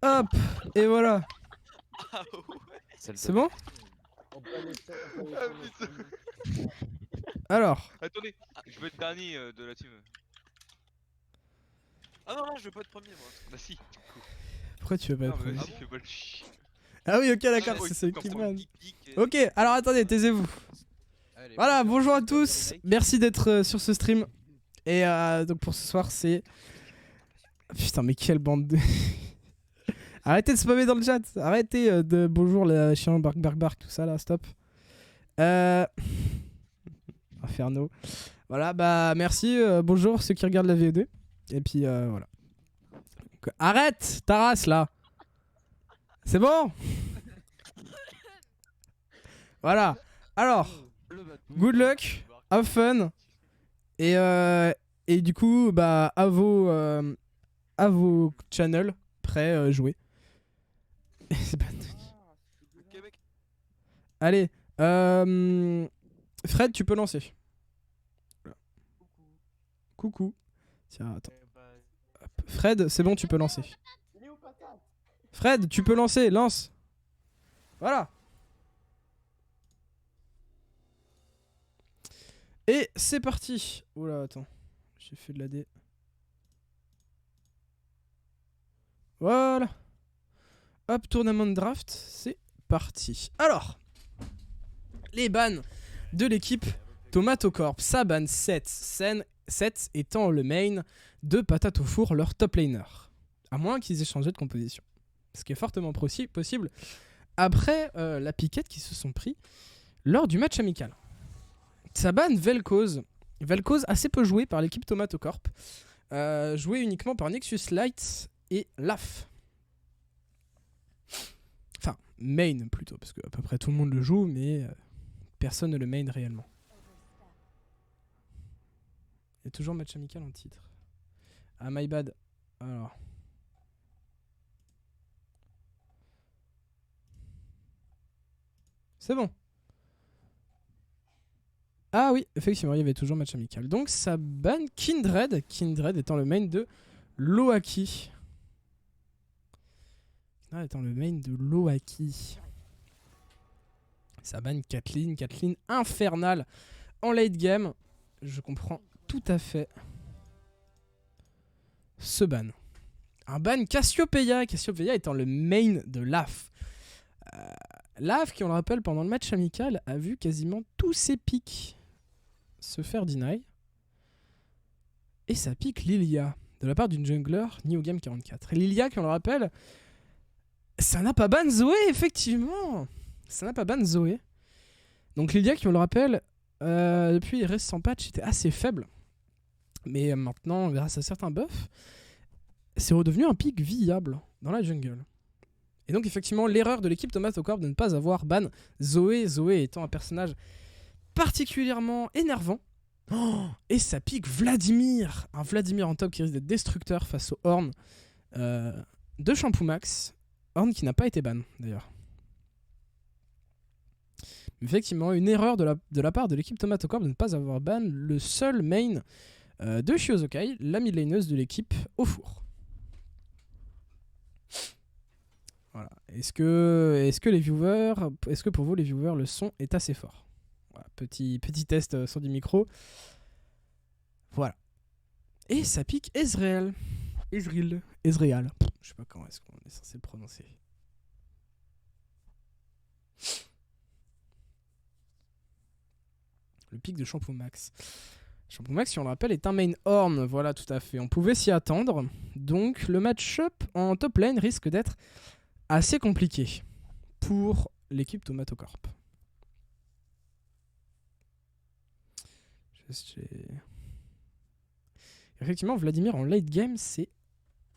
Hop, et voilà. Ah ouais. C'est bon? On peut aller sur- on peut aller Ah, sur le putain. stream. Alors, Attendez, je veux être dernier de la team. Ah non, non, je veux pas être premier moi. Bah si, du coup. pourquoi tu veux pas Non, être mais premier? vas-y, fais pas le chi. Ah oui, ok, Ah, d'accord, oh, il c'est faut qui qu'on man. pique. Ok, alors attendez, taisez-vous. Allez, Voilà, moi, bonjour à je tous. like. Merci d'être sur ce stream. Et donc pour ce soir, c'est... Putain, mais quelle bande de... Arrêtez de spammer dans le chat. Arrêtez de bonjour les chiens, bark, bark, bark, tout ça là, stop. Inferno. Voilà, bah merci, bonjour ceux qui regardent la VOD. Et puis voilà. Donc, arrête ta race là. C'est bon. Voilà. Alors, good luck, have fun. Et du coup, bah à vos channels prêts, jouer. C'est pas... Ok, mec. Allez, Fred, tu peux lancer. Voilà. Coucou. Tiens, attends. Hop. Fred, c'est bon, tu peux lancer. Il est où, patate? Fred, tu peux lancer, lance. Voilà. Et c'est parti. Oula, attends. J'ai fait de la D. Voilà. Hop, tournament de draft, c'est parti. Alors, les bans de l'équipe Tomato Corp. Ça ban 7. 7 étant le main de Patate au four, leur top laner. À moins qu'ils aient changé de composition. Ce qui est fortement possible après la piquette qu'ils se sont pris lors du match amical. Ça ban Vel'Koz. Vel'Koz assez peu joué par l'équipe Tomato Corp. Joué uniquement par Nexus Light et Laf. Enfin, main plutôt, parce que à peu près tout le monde le joue, mais personne ne le main réellement. Il y a toujours match amical en titre. Ah, my bad. Alors. C'est bon. Ah oui, effectivement, il y avait toujours match amical. Donc ça ban Kindred. Kindred étant le main de Loaki. Kindred étant le main de Loaki. Ça ban Kathleen. Kathleen infernale en late game. Je comprends tout à fait ce ban. Un ban Cassiopeia. Cassiopeia étant le main de Laf. Laf, qui on le rappelle, pendant le match amical, a vu quasiment tous ses pics se faire deny. Et ça pique Lilia, de la part d'une jungler New Game 44. Et Lilia, qui on le rappelle, ça n'a pas ban Zoé, effectivement. Ça n'a pas ban Zoé. Donc Lilia, qui on le rappelle, depuis les récents patchs, était assez faible. Mais maintenant, grâce à certains buffs, c'est redevenu un pic viable dans la jungle. Et donc effectivement, l'erreur de l'équipe Tomato Corp de ne pas avoir ban Zoé. Zoé étant un personnage particulièrement énervant. Oh, et ça pique Vladimir. Un Vladimir en top qui risque d'être destructeur face au Horn de Shampoo Max. Horn qui n'a pas été ban d'ailleurs. Effectivement, une erreur de la part de l'équipe Tomato Corp de ne pas avoir ban le seul main de Shiozokai, la mid laneuse de l'équipe au four. Voilà. Est-ce que les viewers, est-ce que pour vous les viewers le son est assez fort? Voilà, petit test sur du micro. Voilà. Et ça pique Ezreal. Ezreal. Je sais pas comment est-ce qu'on est censé le prononcer. Le pic de Shampoo Max. Shampoo Max, si on le rappelle, est un main Horn. Voilà, tout à fait. On pouvait s'y attendre. Donc, le match-up en top lane risque d'être assez compliqué pour l'équipe Tomato Corp. Effectivement, Vladimir en late game, c'est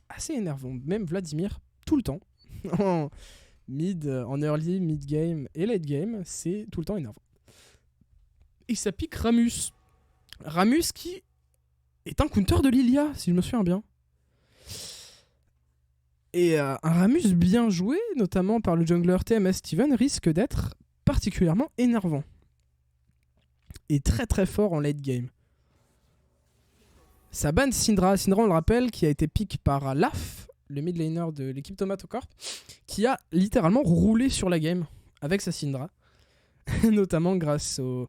assez énervant. Même Vladimir, tout le temps. En early, mid game et late game, c'est tout le temps énervant. Et ça pique Ramus. Ramus qui est un counter de Lilia, si je me souviens bien. Et un Ramus bien joué, notamment par le jungler TMS Steven, risque d'être particulièrement énervant. Et très très fort en late game. Ça ban Syndra. Syndra, on le rappelle, qui a été pick par Laf, le mid laner de l'équipe Tomato Corp, qui a littéralement roulé sur la game avec sa Syndra, notamment grâce au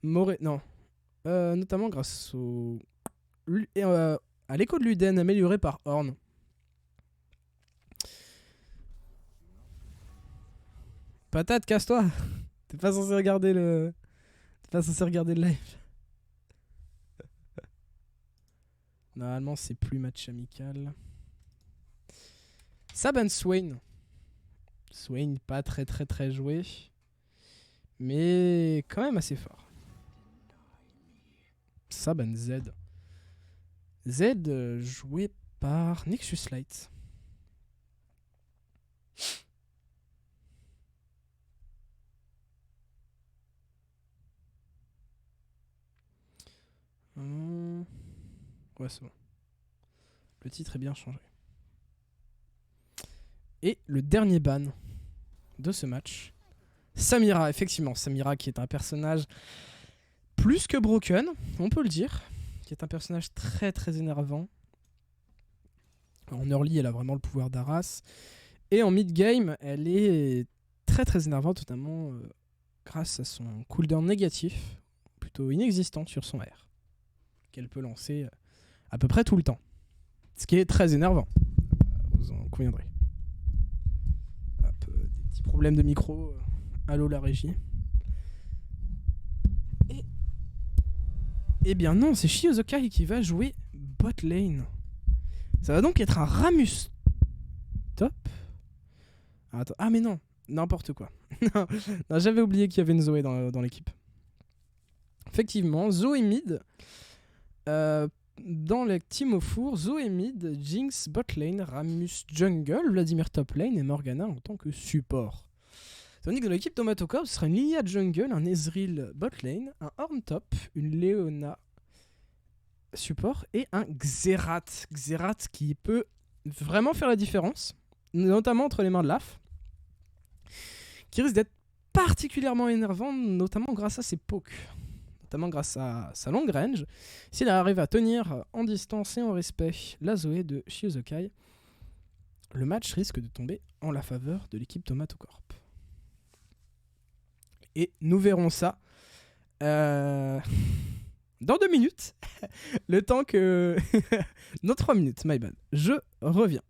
notamment grâce au à l'écho de Luden amélioré par Horn. Patate, casse-toi. T'es pas censé regarder le live. Normalement, c'est plus match amical. Saban Swain. Swain, pas très très très joué. Mais quand même assez fort. Saban Z. Z joué par Nexus Light. Ouais, c'est bon. Le titre est bien changé. Et le dernier ban de ce match, Samira, effectivement. Samira qui est un personnage plus que broken, on peut le dire. Qui est un personnage très très énervant. En early, elle a vraiment le pouvoir d'Aras. Et en mid-game, elle est très très énervante, notamment grâce à son cooldown négatif, plutôt inexistant sur son R, qu'elle peut lancer à peu près tout le temps. Ce qui est très énervant, vous en conviendrez. Des petits problèmes de micro. Allô la régie. Eh bien non, c'est Shiozokai qui va jouer bot lane. Ça va donc être un Ramus top. Attends. Ah mais non, n'importe quoi. Non, j'avais oublié qu'il y avait une Zoé dans l'équipe. Effectivement, Zoé mid. Dans le team au four, Zoé mid, Jinx bot lane, Ramus jungle, Vladimir top lane et Morgana en tant que support. Tandis que dans l'équipe Tomato Corp, ce sera une Lilia jungle, un Ezreal bot lane, un Horn top, une Leona support et un Xerath. Xerath qui peut vraiment faire la différence, notamment entre les mains de Laf, qui risque d'être particulièrement énervant, notamment grâce à ses pokes, notamment grâce à sa longue range. S'il arrive à tenir en distance et en respect la Zoé de Shiozokai, le match risque de tomber en la faveur de l'équipe Tomato Corp. Et nous verrons ça dans 2 minutes. Le temps que... Non, 3 minutes, my bad. Je reviens.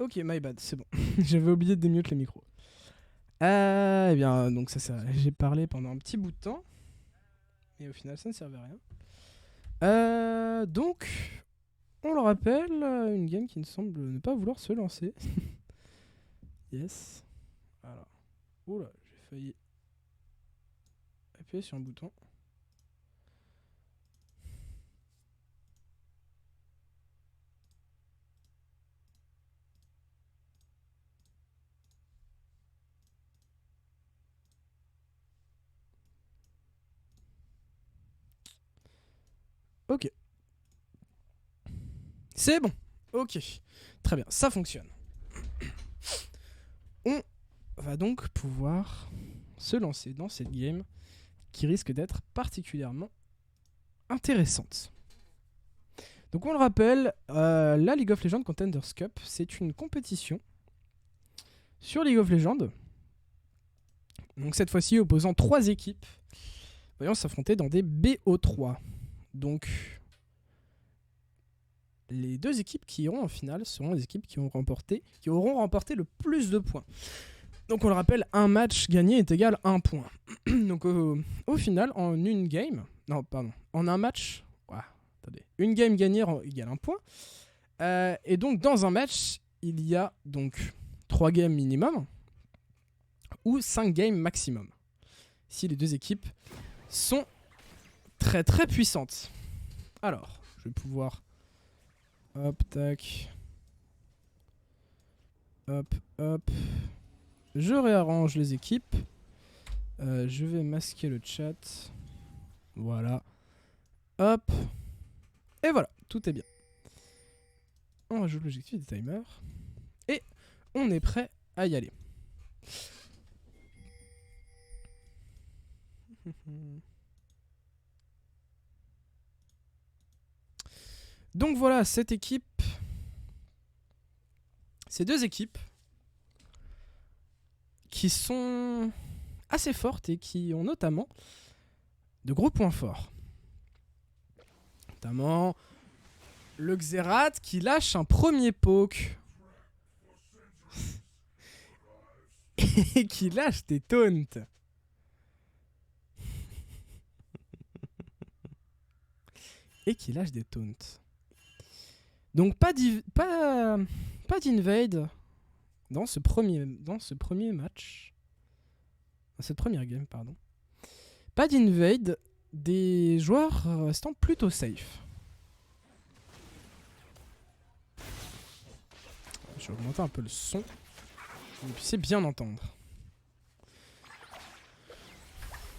Ok, my bad, c'est bon. J'avais oublié de démute le micro. Eh bien, donc j'ai parlé pendant un petit bout de temps. Et au final, ça ne servait à rien. Donc, on le rappelle, une game qui ne semble ne pas vouloir se lancer. Yes. Alors. Oula, j'ai failli appuyer sur un bouton. Ok. C'est bon. Ok. Très bien, ça fonctionne. On va donc pouvoir se lancer dans cette game qui risque d'être particulièrement intéressante. Donc on le rappelle, la League of Legends Contenders Cup, c'est une compétition sur League of Legends. Donc cette fois-ci opposant 3 équipes voyons s'affronter dans des BO3. Donc les 2 équipes qui iront en finale seront les équipes qui auront remporté le plus de points. Donc on le rappelle, un match gagné est égal à 1 point. Donc au final, en un match, une game gagnée égale 1 point. Et donc dans un match, il y a donc 3 games minimum ou 5 games maximum. Si les 2 équipes sont très très puissantes. Alors, je vais pouvoir... Hop, tac. Hop, hop. Je réarrange les équipes. Je vais masquer le chat. Voilà. Hop. Et voilà, tout est bien. On rajoute l'objectif des timers. Et on est prêt à y aller. Donc voilà, ces 2 équipes qui sont assez fortes et qui ont notamment de gros points forts. Notamment le Xerath qui lâche un premier poke et qui lâche des taunts. Donc pas d'invade dans ce premier match. Dans cette première game, pardon. Pas d'invade, des joueurs restant plutôt safe. Je vais augmenter un peu le son pour que vous puissiez bien entendre.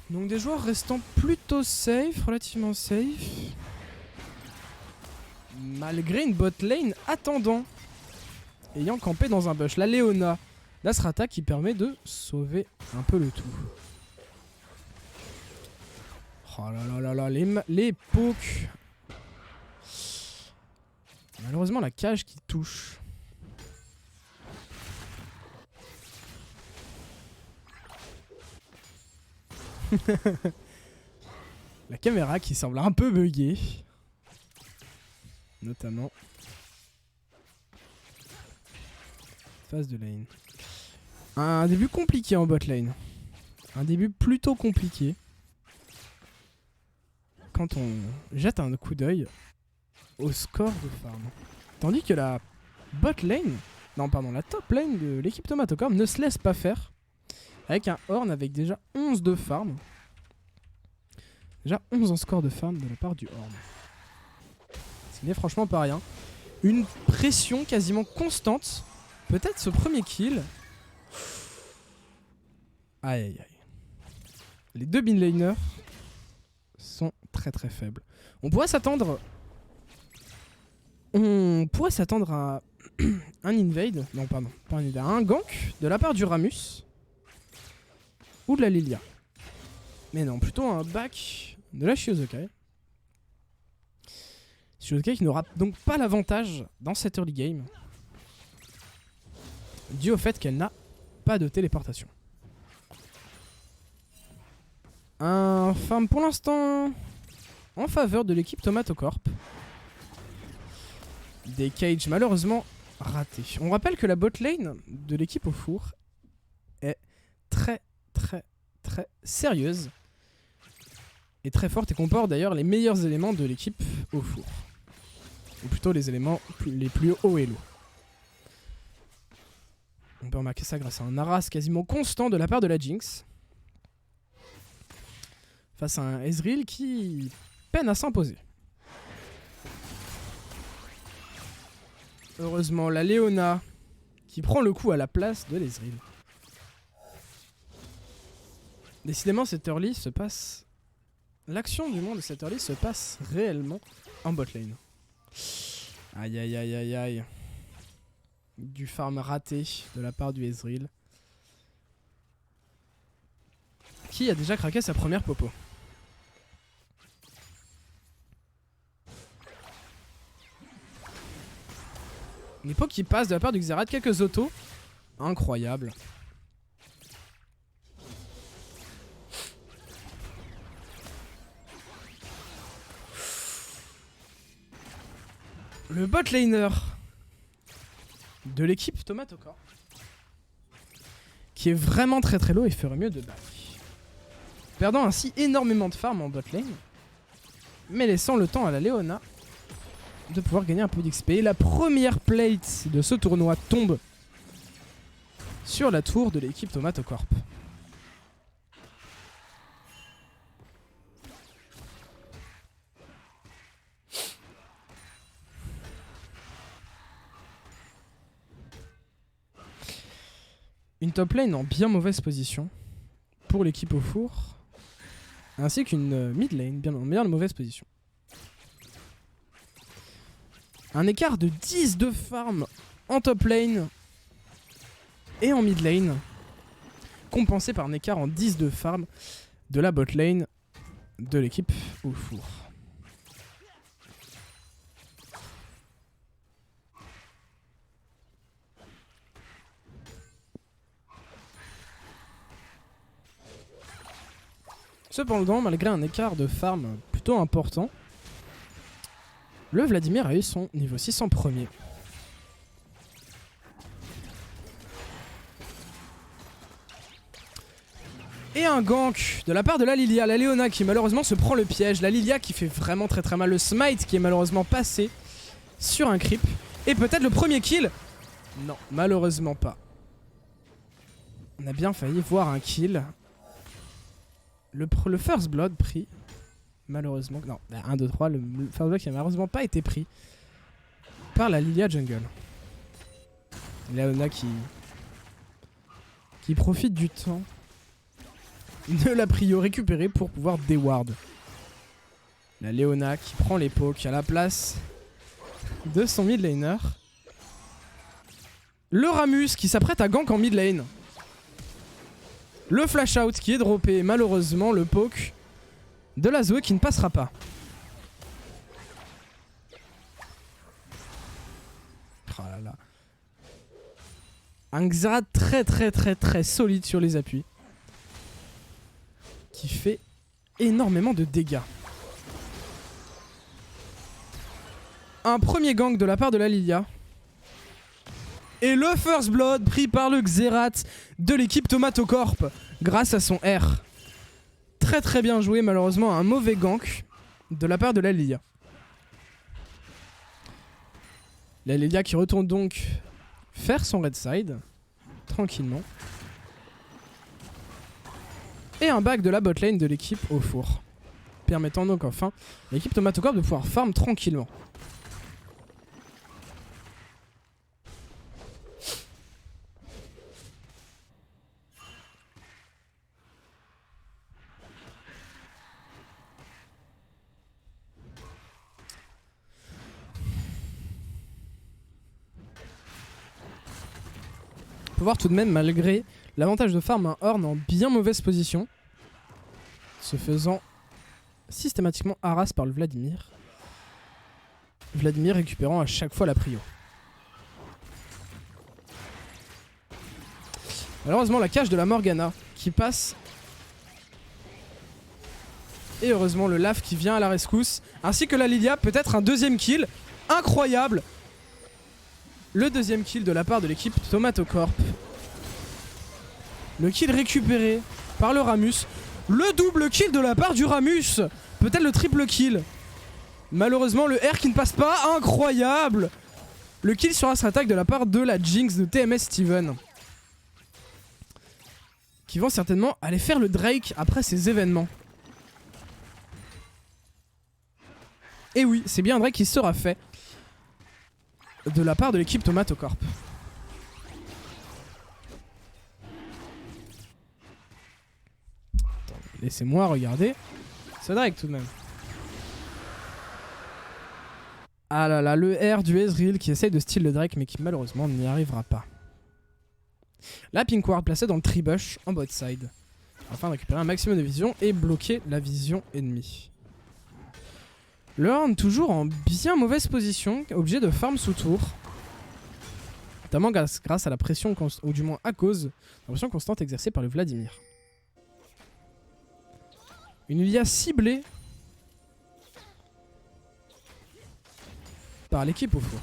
Donc des joueurs restant plutôt safe, relativement safe. Malgré une bot lane attendant, ayant campé dans un bush. La Leona, la Strata qui permet de sauver un peu le tout. Oh là là là là, les pokes. Malheureusement la cage qui touche. La caméra qui semble un peu buggée. Notamment phase de lane. Un début compliqué en bot lane. Un début plutôt compliqué. Quand on jette un coup d'œil au score de farm. Tandis que la top lane de l'équipe Tomatocorp ne se laisse pas faire. Avec un Horn avec déjà 11 de farm. Déjà 11 en score de farm de la part du Horn. Ce n'est franchement pas rien. Une pression quasiment constante. Peut-être ce premier kill. Aïe aïe aïe. Les 2 bin laners sont très très faibles. On pourrait s'attendre à un invade. Non pardon, pas un invade. Un gank de la part du Ramus. Ou de la Lilia. Mais non, plutôt un back de la Shiozokai. Shiozokai qui n'aura donc pas l'avantage dans cette early game. Dû au fait qu'elle n'a pas de téléportation. Un farm pour l'instant en faveur de l'équipe Tomatocorp. Des cages malheureusement raté. On rappelle que la bot lane de l'équipe au four est très sérieuse et très forte et comporte d'ailleurs les meilleurs éléments de l'équipe au four. Ou plutôt les éléments les plus hauts et lourds. On peut remarquer ça grâce à un Aras quasiment constant de la part de la Jinx. Face à un Ezreal qui peine à s'imposer. Heureusement, la Leona qui prend le coup à la place de l'Ezreal. Décidément, cette early se passe... L'action du monde de cette early se passe réellement en bot lane. Aïe aïe aïe aïe aïe. Du farm raté de la part du Ezreal. Qui a déjà craqué sa première popo. Une époque qui passe de la part du Xerath, quelques autos. Incroyable. Le bot laner de l'équipe Tomate au corps, qui est vraiment très low et ferait mieux de back. Perdant ainsi énormément de farm en bot lane, mais laissant le temps à la Leona de pouvoir gagner un peu d'XP. La première plate de ce tournoi tombe sur la tour de l'équipe Tomate au Corp. Une top lane en bien mauvaise position pour l'équipe au four, ainsi qu'une mid lane bien en mauvaise position. Un écart de 10 de farm en top lane et en mid lane, compensé par un écart en 10 de farm de la bot lane de l'équipe au four. Cependant, malgré un écart de farm plutôt important, le Vladimir a eu son niveau 6 en premier. Et un gank de la part de la Lilia, la Leona qui malheureusement se prend le piège, la Lilia qui fait vraiment très mal, le smite qui est malheureusement passé sur un creep, et peut-être le premier kill. Non, malheureusement pas. On a bien failli voir un kill. Le first blood pris, malheureusement, non, 1, 2, 3, le first blood qui n'a malheureusement pas été pris par la Lilia jungle. Leona qui profite du temps de la prio récupérée pour pouvoir deward. La Leona qui prend les pokes à la place de son mid laner. Le Ramus qui s'apprête à gank en mid lane. Le flash out qui est droppé, malheureusement le poke de la Zoé qui ne passera pas. Oh là là. Un Xerath très solide sur les appuis, qui fait énormément de dégâts. Un premier gank de la part de la Lilia. Et le first blood pris par le Xerath de l'équipe Tomate Corp grâce à son R. Très bien joué, malheureusement un mauvais gank de la part de la Lilia. La Lilia qui retourne donc faire son red side tranquillement. Et un back de la bot lane de l'équipe au four, permettant donc enfin à l'équipe Tomate Corp de pouvoir farm tranquillement. On peut voir tout de même, malgré l'avantage de farm, un Horn en bien mauvaise position, se faisant systématiquement harass par le Vladimir. Vladimir récupérant à chaque fois la prio. Malheureusement la cage de la Morgana qui passe. Et heureusement le Laf qui vient à la rescousse. Ainsi que la Lilia, peut-être un deuxième kill. Incroyable. Le deuxième kill de la part de l'équipe Tomatocorp. Le kill récupéré par le Ramus. Le double kill de la part du Ramus. Peut-être le triple kill. Malheureusement, le R qui ne passe pas. Incroyable. Le kill sur Astra Attack de la part de la Jinx de TMS Steven. Qui vont certainement aller faire le Drake après ces événements. Et oui, c'est bien un Drake qui sera fait de la part de l'équipe Tomatocorp. Laissez-moi regarder ce Drake tout de même. Ah là là, le R du Ezreal qui essaye de steal le Drake mais qui malheureusement n'y arrivera pas. La Pink Ward placée dans le tribush en bot side afin de récupérer un maximum de vision et bloquer la vision ennemie. Le Horn toujours en bien mauvaise position, obligé de farm sous tour. Notamment grâce à la pression, ou du moins à cause de la pression constante exercée par le Vladimir. Une Lilia ciblée par l'équipe au four.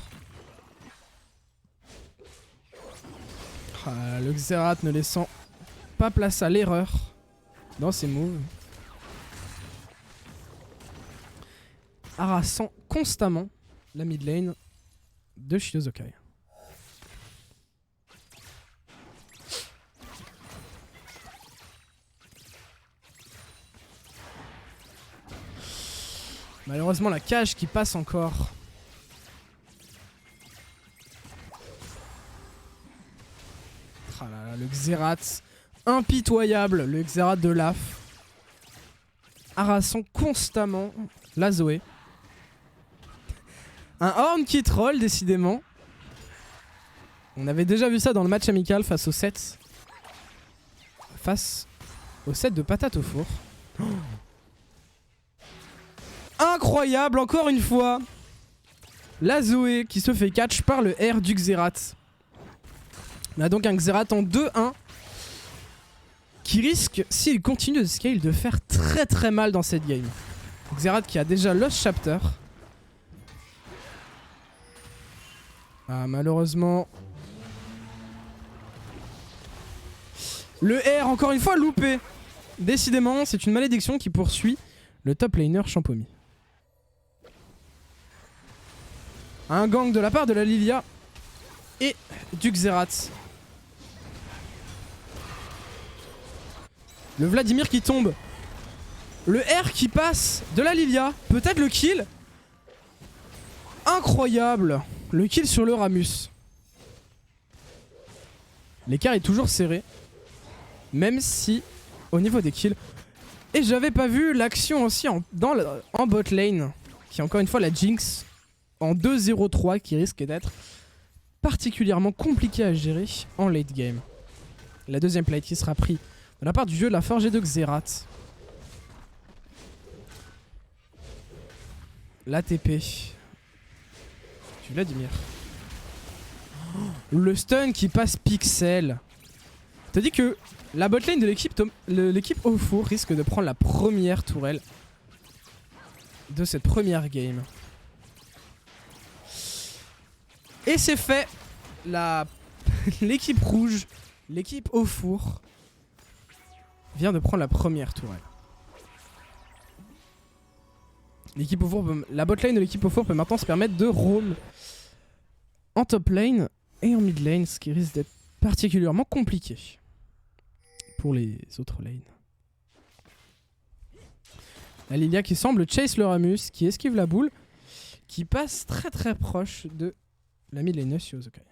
Ah, le Xerath ne laissant pas place à l'erreur dans ses moves. Harassant constamment la mid lane de Shidozokai. Malheureusement la cage qui passe encore. Ah là là, le Xerath impitoyable, le Xerath de Laf. Harassant constamment la Zoé. Un Horn qui troll décidément. On avait déjà vu ça dans le match amical face au set. Face au set de patates au four. Oh. Incroyable encore une fois. La Zoé qui se fait catch par le R du Xerath. On a donc un Xerath en 2-1 qui risque, s'il continue de scale, de faire très très mal dans cette game. Xerath qui a déjà Lost Chapter. Ah, malheureusement. Le R encore une fois loupé. Décidément, c'est une malédiction qui poursuit le top laner Champomy. Un gang de la part de la Lilia et du Xerath. Le Vladimir qui tombe. Le R qui passe de la Lilia. Peut-être le kill. Incroyable. Le kill sur le Ramus. L'écart est toujours serré. Même si, au niveau des kills... Et j'avais pas vu l'action aussi en bot lane. Qui est encore une fois la Jinx. En 2-0-3 qui risque d'être particulièrement compliqué à gérer en late game. La deuxième plate qui sera prise de la part du dieu de la forge et de Xerath. L'ATP du Vladimir. Oh, le stun qui passe pixel. T'as dit que la botlane de l'équipe au four risque de prendre la première tourelle de cette première game. Et c'est fait. L'équipe rouge, l'équipe au four, vient de prendre la première tourelle. L'équipe au four la botlane de l'équipe au four peut maintenant se permettre de roam en top lane et en mid lane, ce qui risque d'être particulièrement compliqué pour les autres lanes. La Lilia qui semble chase le Ramus, qui esquive la boule, qui passe très très proche de la mid lane Shidozokai.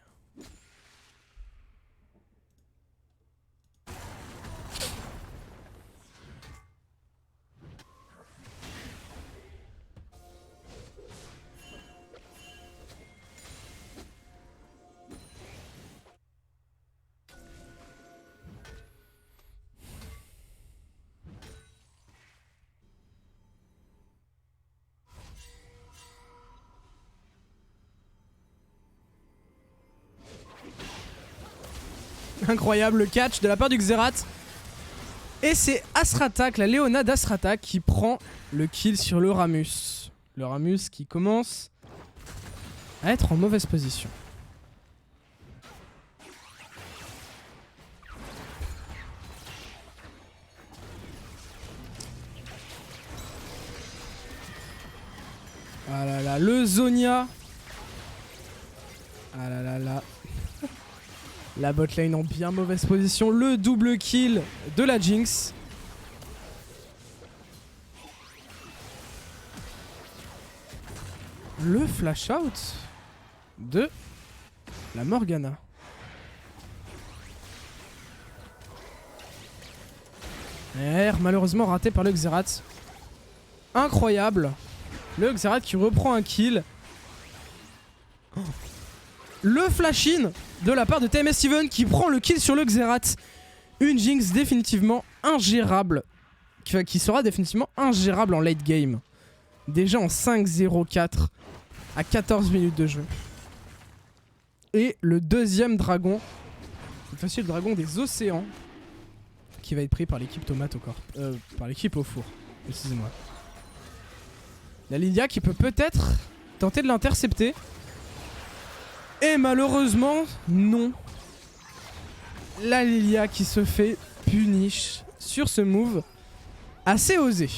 Incroyable le catch de la part du Xerath. Et c'est Astra Attack, la Léona d'Astra Attack qui prend le kill sur le Ramus. Le Ramus qui commence à être en mauvaise position. Ah là là, le Zonia. Ah là là là. La botlane en bien mauvaise position. Le double kill de la Jinx. Le flash out de la Morgana. Malheureusement raté par le Xerath. Incroyable. Le Xerath qui reprend un kill. Oh. Le flash-in de la part de TMS Steven qui prend le kill sur le Xerath. Une Jinx définitivement ingérable. Qui sera définitivement ingérable en late game. Déjà en 5-0-4 à 14 minutes de jeu. Et le deuxième dragon. Cette fois-ci le dragon des océans. Qui va être pris par l'équipe tomate au corps. Par l'équipe au four. Excusez-moi. La Lilia qui peut peut-être tenter de l'intercepter. Et malheureusement, non. La Lilia qui se fait punish sur ce move assez osé.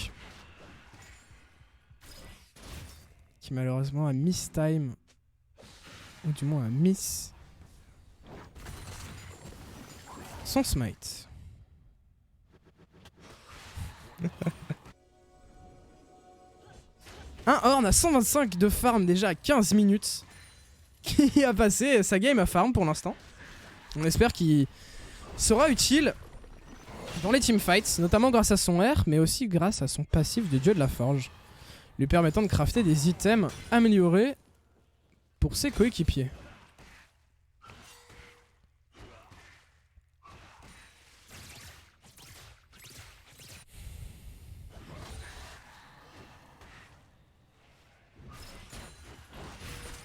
Qui malheureusement a miss time. Ou du moins a miss son smite. Un Horn à 125 de farm déjà à 15 minutes. Qui a passé sa game à farm pour l'instant. On espère qu'il sera utile dans les teamfights, notamment grâce à son R, mais aussi grâce à son passif de dieu de la forge, lui permettant de crafter des items améliorés pour ses coéquipiers.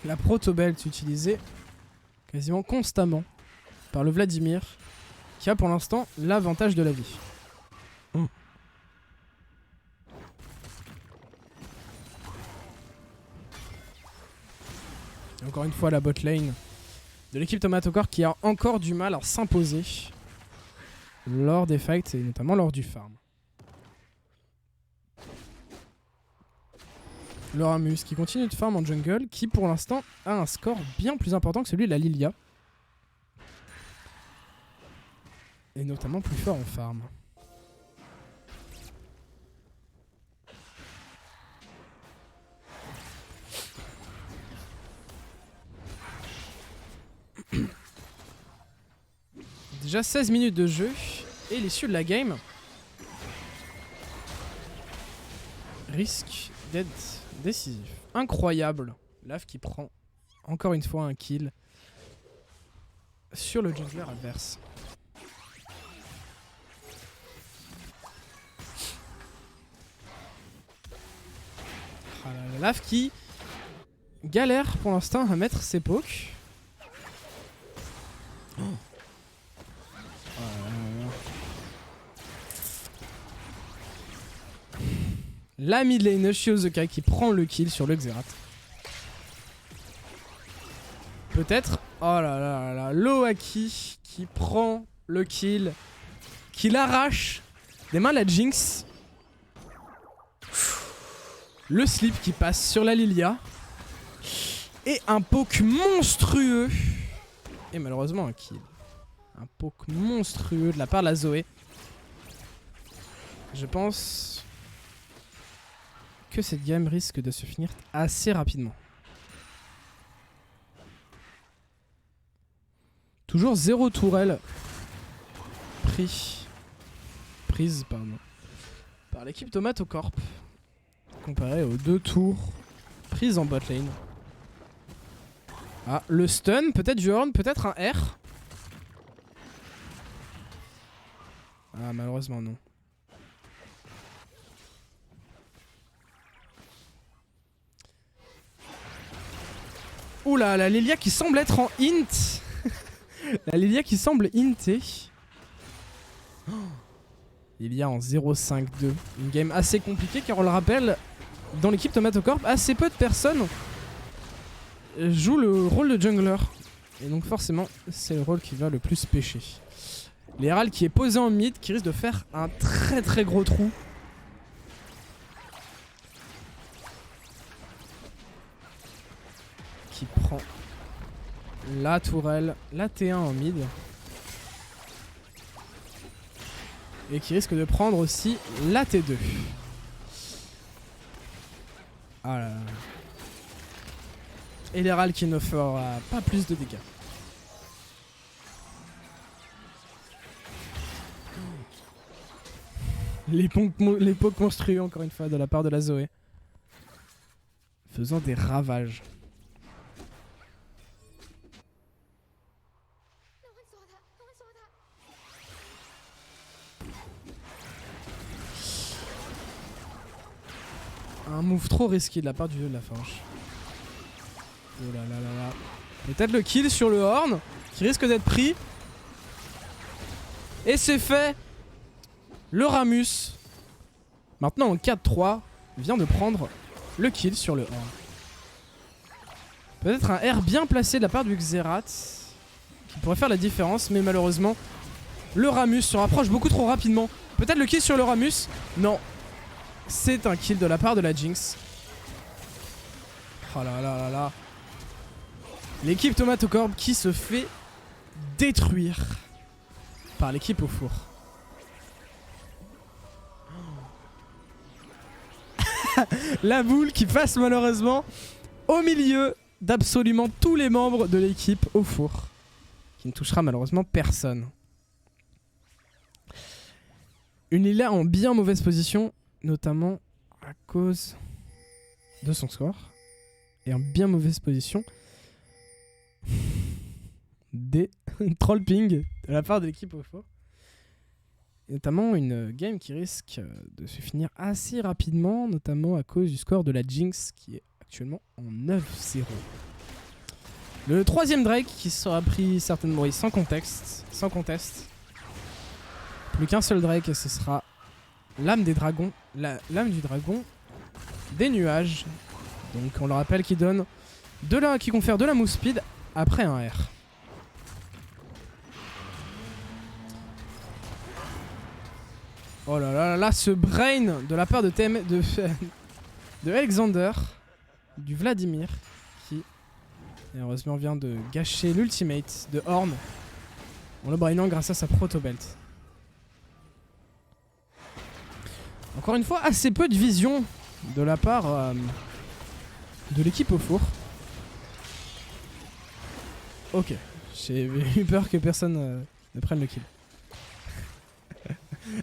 La proto-belt utilisée quasiment constamment par le Vladimir, qui a pour l'instant l'avantage de la vie. Et encore une fois la bot lane de l'équipe Tomatocore qui a encore du mal à s'imposer lors des fights et notamment lors du farm. Le Ramus qui continue de farm en jungle, qui pour l'instant a un score bien plus important que celui de la Lilia. Et notamment plus fort en farm. Déjà 16 minutes de jeu et l'issue de la game risque d'être décisif. Incroyable. Lave qui prend encore une fois un kill sur le jungler adverse. Ah là là, Lave qui galère pour l'instant à mettre ses pokes. Oh. La mid lane Shiozuka qui prend le kill sur le Xerath. Peut-être. Oh là là là. Loaki qui prend le kill. Qui l'arrache des mains de la Jinx. Le slip qui passe sur la Lilia. Et un poke monstrueux. Et malheureusement un kill. Un poke monstrueux de la part de la Zoé. Je pense que cette game risque de se finir assez rapidement. Toujours 0 tourelle prise par l'équipe Tomatocorp comparé aux 2 tours prises en botlane. Ah, le stun, peut-être du horn, peut-être un R. Ah, malheureusement non. Oula, la Lilia qui semble être en int. La Lilia qui semble inter. Oh. Lilia en 0-5-2. Une game assez compliquée car on le rappelle, dans l'équipe Tomatocorp, assez peu de personnes jouent le rôle de jungler. Et donc forcément, c'est le rôle qui va le plus pêcher. L'Herald qui est posé en mid, qui risque de faire un très très gros trou. qui prend la tourelle, la T1 en mid. Et qui risque de prendre aussi la T2. Ah là là. Et l'Herald qui ne fera pas plus de dégâts. L'époque monstrueux encore une fois de la part de la Zoé. Faisant des ravages. Un move trop risqué de la part du dieu de la forge. Oh là là là là. Peut-être le kill sur le horn qui risque d'être pris. Et c'est fait. Le Ramus, maintenant en 4-3, vient de prendre le kill sur le horn. Peut-être un R bien placé de la part du Xerath qui pourrait faire la différence, mais malheureusement, le Ramus se rapproche beaucoup trop rapidement. Peut-être le kill sur le Ramus. Non. C'est un kill de la part de la Jinx. Oh là là là là. L'équipe Tomatocorp qui se fait détruire par l'équipe au four. La boule qui passe malheureusement au milieu d'absolument tous les membres de l'équipe au four. Qui ne touchera malheureusement personne. Une Lilia en bien mauvaise position, notamment à cause de son score. Et en bien mauvaise position des troll ping de la part de l'équipe au four. Et notamment une game qui risque de se finir assez rapidement, notamment à cause du score de la Jinx qui est actuellement en 9-0. Le troisième Drake qui sera pris certainement sans conteste. Plus qu'un seul Drake et ce sera l'âme des dragons, l'âme du dragon des nuages. Donc on le rappelle qui donne qui confère de la move speed après un R. Oh là là là, ce brain de la part de Alexander, du Vladimir, qui heureusement vient de gâcher l'ultimate de Horn en le brainant grâce à sa proto-belt. Encore une fois, assez peu de vision de la part de l'équipe au four. Ok, j'ai eu peur que personne ne prenne le kill.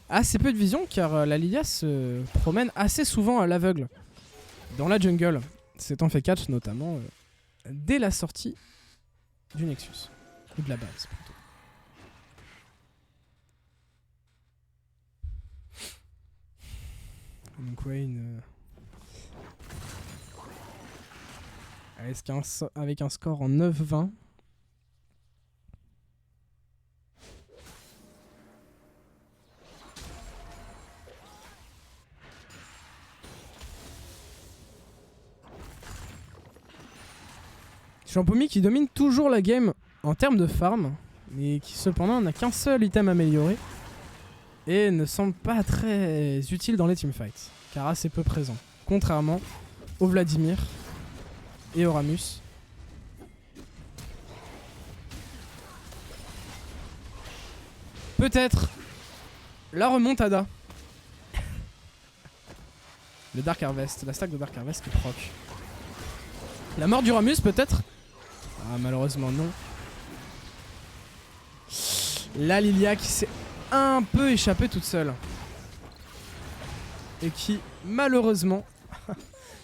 Assez peu de vision car la Lilia se promène assez souvent à l'aveugle dans la jungle, s'étant fait catch notamment dès la sortie du Nexus, ou de la base plutôt. Donc ouais, avec un score en 9-20. Champomy qui domine toujours la game en termes de farm, mais qui cependant n'a qu'un seul item amélioré et ne semble pas très utile dans les teamfights, car assez peu présent, contrairement au Vladimir et au Ramus. Peut-être la remontada. Le Dark Harvest, la stack de Dark Harvest qui proc. La mort du Ramus peut-être? Ah malheureusement non. La Lilia qui s'est un peu échappée toute seule. Et qui malheureusement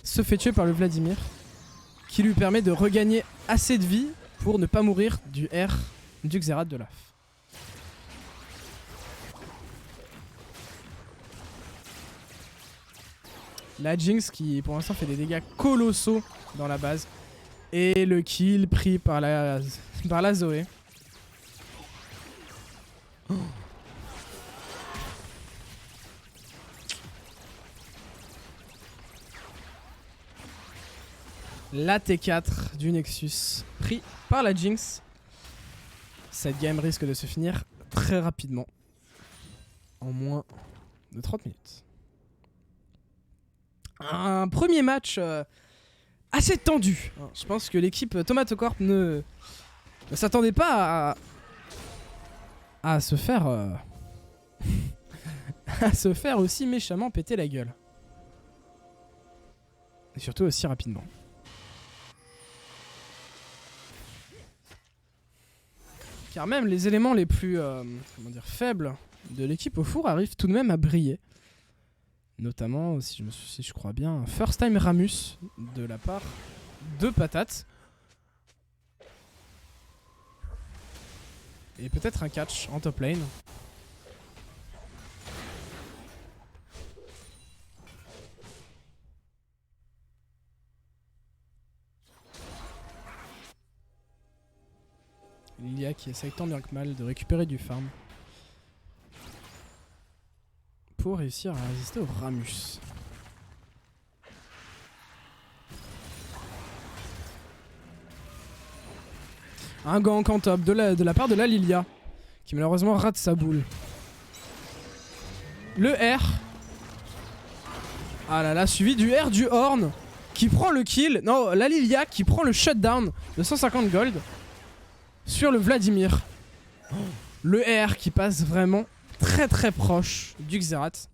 se fait tuer par le Vladimir. Qui lui permet de regagner assez de vie pour ne pas mourir du R du Xerath de Laf. La Jinx qui pour l'instant fait des dégâts colossaux dans la base. Et le kill pris par la Zoé. Oh. La T4 du Nexus pris par la Jinx. Cette game risque de se finir très rapidement. En moins de 30 minutes. Un premier match assez tendu. Je pense que l'équipe Tomato Corp ne s'attendait pas à se faire à se faire aussi méchamment péter la gueule. Et surtout aussi rapidement. Car même les éléments les plus faibles de l'équipe au four arrivent tout de même à briller. Notamment, si je crois bien, un first time Ramus de la part de Patate. Et peut-être un catch en top lane. Lilia qui essaye tant bien que mal de récupérer du farm pour réussir à résister au Ramus. Un gank en top de la part de la Lilia qui malheureusement rate sa boule. Le R. Ah là là, suivi du R du Horn qui prend le kill. Non, la Lilia qui prend le shutdown de 150 gold sur le Vladimir. Le R qui passe vraiment très très proche du Xerath.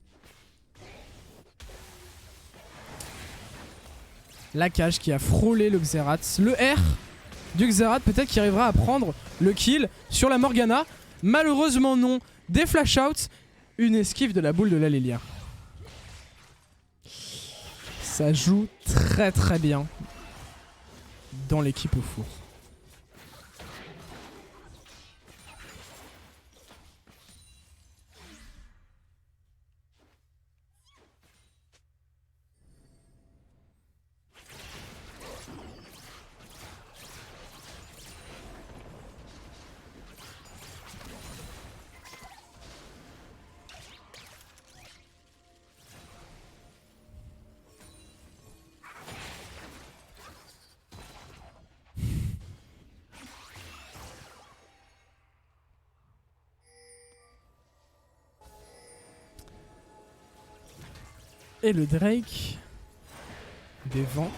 La cage qui a frôlé le Xerath. Le R du Xerath peut-être qui arrivera à prendre le kill sur la Morgana. Malheureusement non. Des flash outs. Une esquive de la boule de la Lilia. Ça joue très très bien dans l'équipe au four. Et le Drake des vents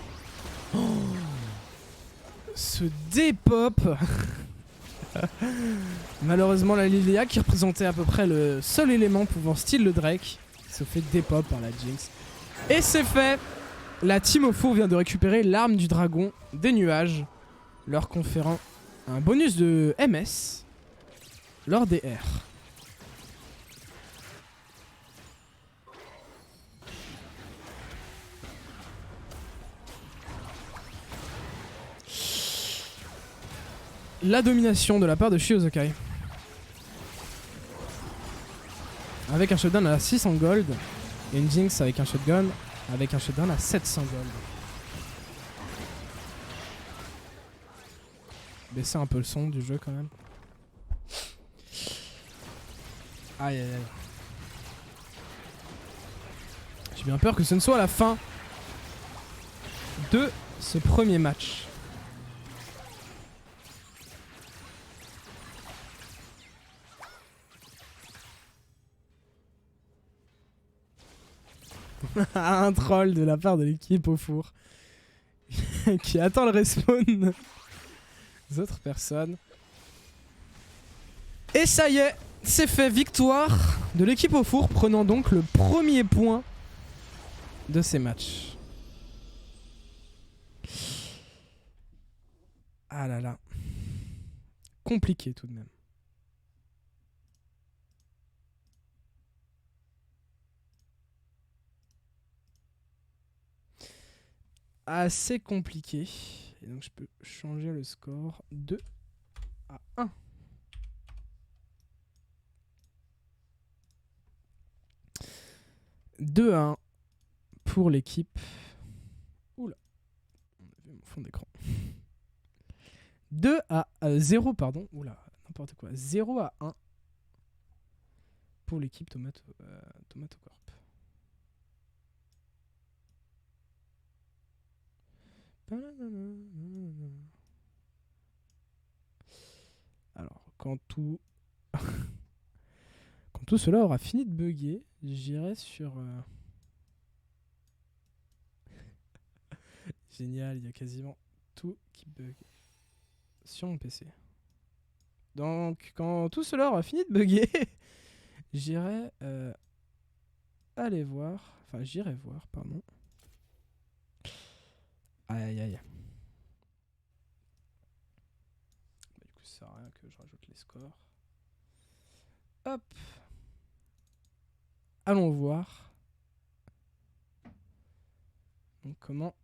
se dépop. Malheureusement la Lilia qui représentait à peu près le seul élément pouvant style le Drake se fait dépop par la Jinx. Et c'est fait. La team au four vient de récupérer l'arme du dragon des nuages, leur conférant un bonus de MS lors des R. La domination de la part de Shiozokai. Avec un shotgun à 600 gold. Et une Jinx avec un shotgun à 700 gold. Baisser un peu le son du jeu quand même. Aïe aïe aïe. J'ai bien peur que ce ne soit la fin de ce premier match. Un troll de la part de l'équipe au four qui attend le respawn des autres personnes. Et ça y est, c'est fait, victoire de l'équipe au four, prenant donc le premier point de ces matchs. Ah là là, compliqué tout de même. Assez compliqué. Et donc je peux changer le score 2 à 1. « 2 à 1 pour l'équipe. Oula, on a vu mon fond d'écran. 2 à 0, pardon. Oula, n'importe quoi. 0 à 1 pour l'équipe Tomato Corp. Alors, quand tout cela aura fini de bugger, j'irai sur Génial, il y a quasiment tout qui bug sur mon PC. Donc, quand tout cela aura fini de bugger, j'irai aller voir. Enfin, j'irai voir, pardon. Aïe aïe. Du coup, ça sert à rien que je rajoute les scores. Hop. Allons voir. Donc, comment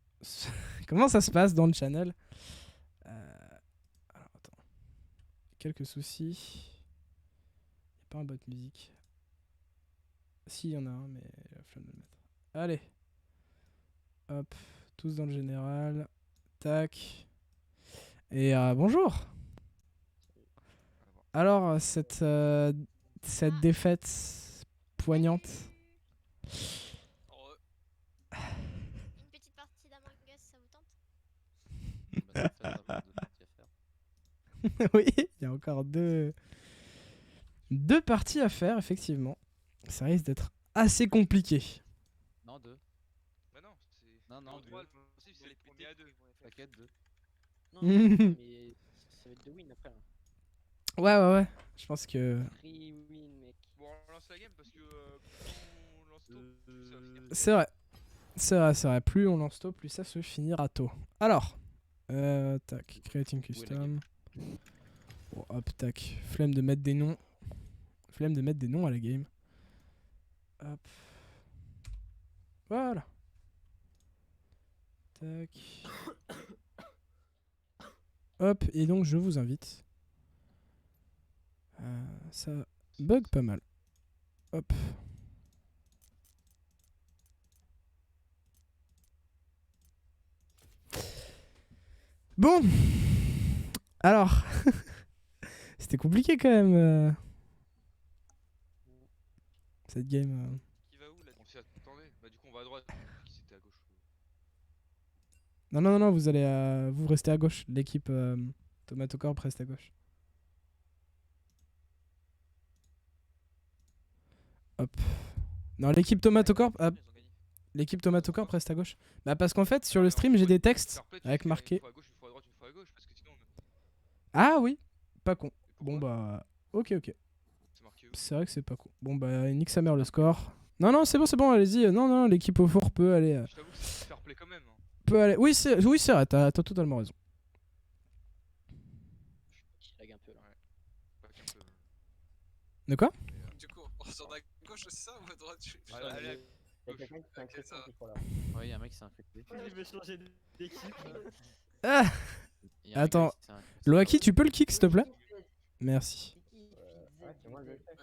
ça se passe dans le channel. Alors, attends. Quelques soucis. Il n'y a pas un bot musique. Si, il y en a un, mais la flemme de le mettre. Allez. Hop. Tous dans le général. Tac. Et bonjour. Alors, cette défaite poignante. Une petite partie d'Among Us, ça vous tente? Oui, il y a encore deux parties à faire, effectivement. Ça risque d'être assez compliqué. Non, 2. Bah non, c'est. Non, non, En deux. 3, le principe c'est les premiers à 2. T'inquiète, 2. Non, mais ça va être de win après. Hein. Ouais. Je pense que... 3 win, mec. Bon, on lance la game parce que plus on lance tôt, plus ça va finir. C'est vrai. Plus on lance tôt, plus ça se finira tôt. Alors, tac, creating custom. Bon, hop, tac. Flemme de mettre des noms. Flemme de mettre des noms à la game. Hop. Voilà. Tac. Hop, et donc je vous invite. Ça bug pas mal. Hop. Bon. Alors. C'était compliqué quand même. Cette game. Qui va où là? On s'y attendait. Bah, du coup, on va à droite. Qui c'était à gauche? Non, vous allez vous restez à gauche. L'équipe Tomato Corp reste à gauche. Hop. Non, l'équipe Tomato Corp, Ils ont gagné. l'équipe Tomato Corp reste à gauche. Bah parce qu'en fait sur le stream j'ai des textes Fair play, tu avec fais marqué. Une fois à gauche, une fois à droite, une fois à gauche. Parce que sinon. Ah oui, pas con. Pourquoi Bon bah ok. C'est marqué où? C'est vrai que c'est pas con. Bon bah nique sa mère le score. Non c'est bon, allez-y. Non, l'équipe au four peut aller. Je t'avoue que c'est fair play quand même. Hein. Oui c'est vrai, t'as totalement raison. Je lag un peu là. Pas qu'un peu. De quoi? Du coup, on retourne à gauche, c'est ça ou à droite? Allez, Il y a quelqu'un qui s'est Ok, infecté ça va. cette fois-là. Ouais, y'a un mec qui s'est infecté. Il veut changer d'équipe. Ah Y a un mec Attends, qui s'est infecté. Loaki, tu peux le kick s'il te plaît? Merci. Ouais, c'est moi le chef.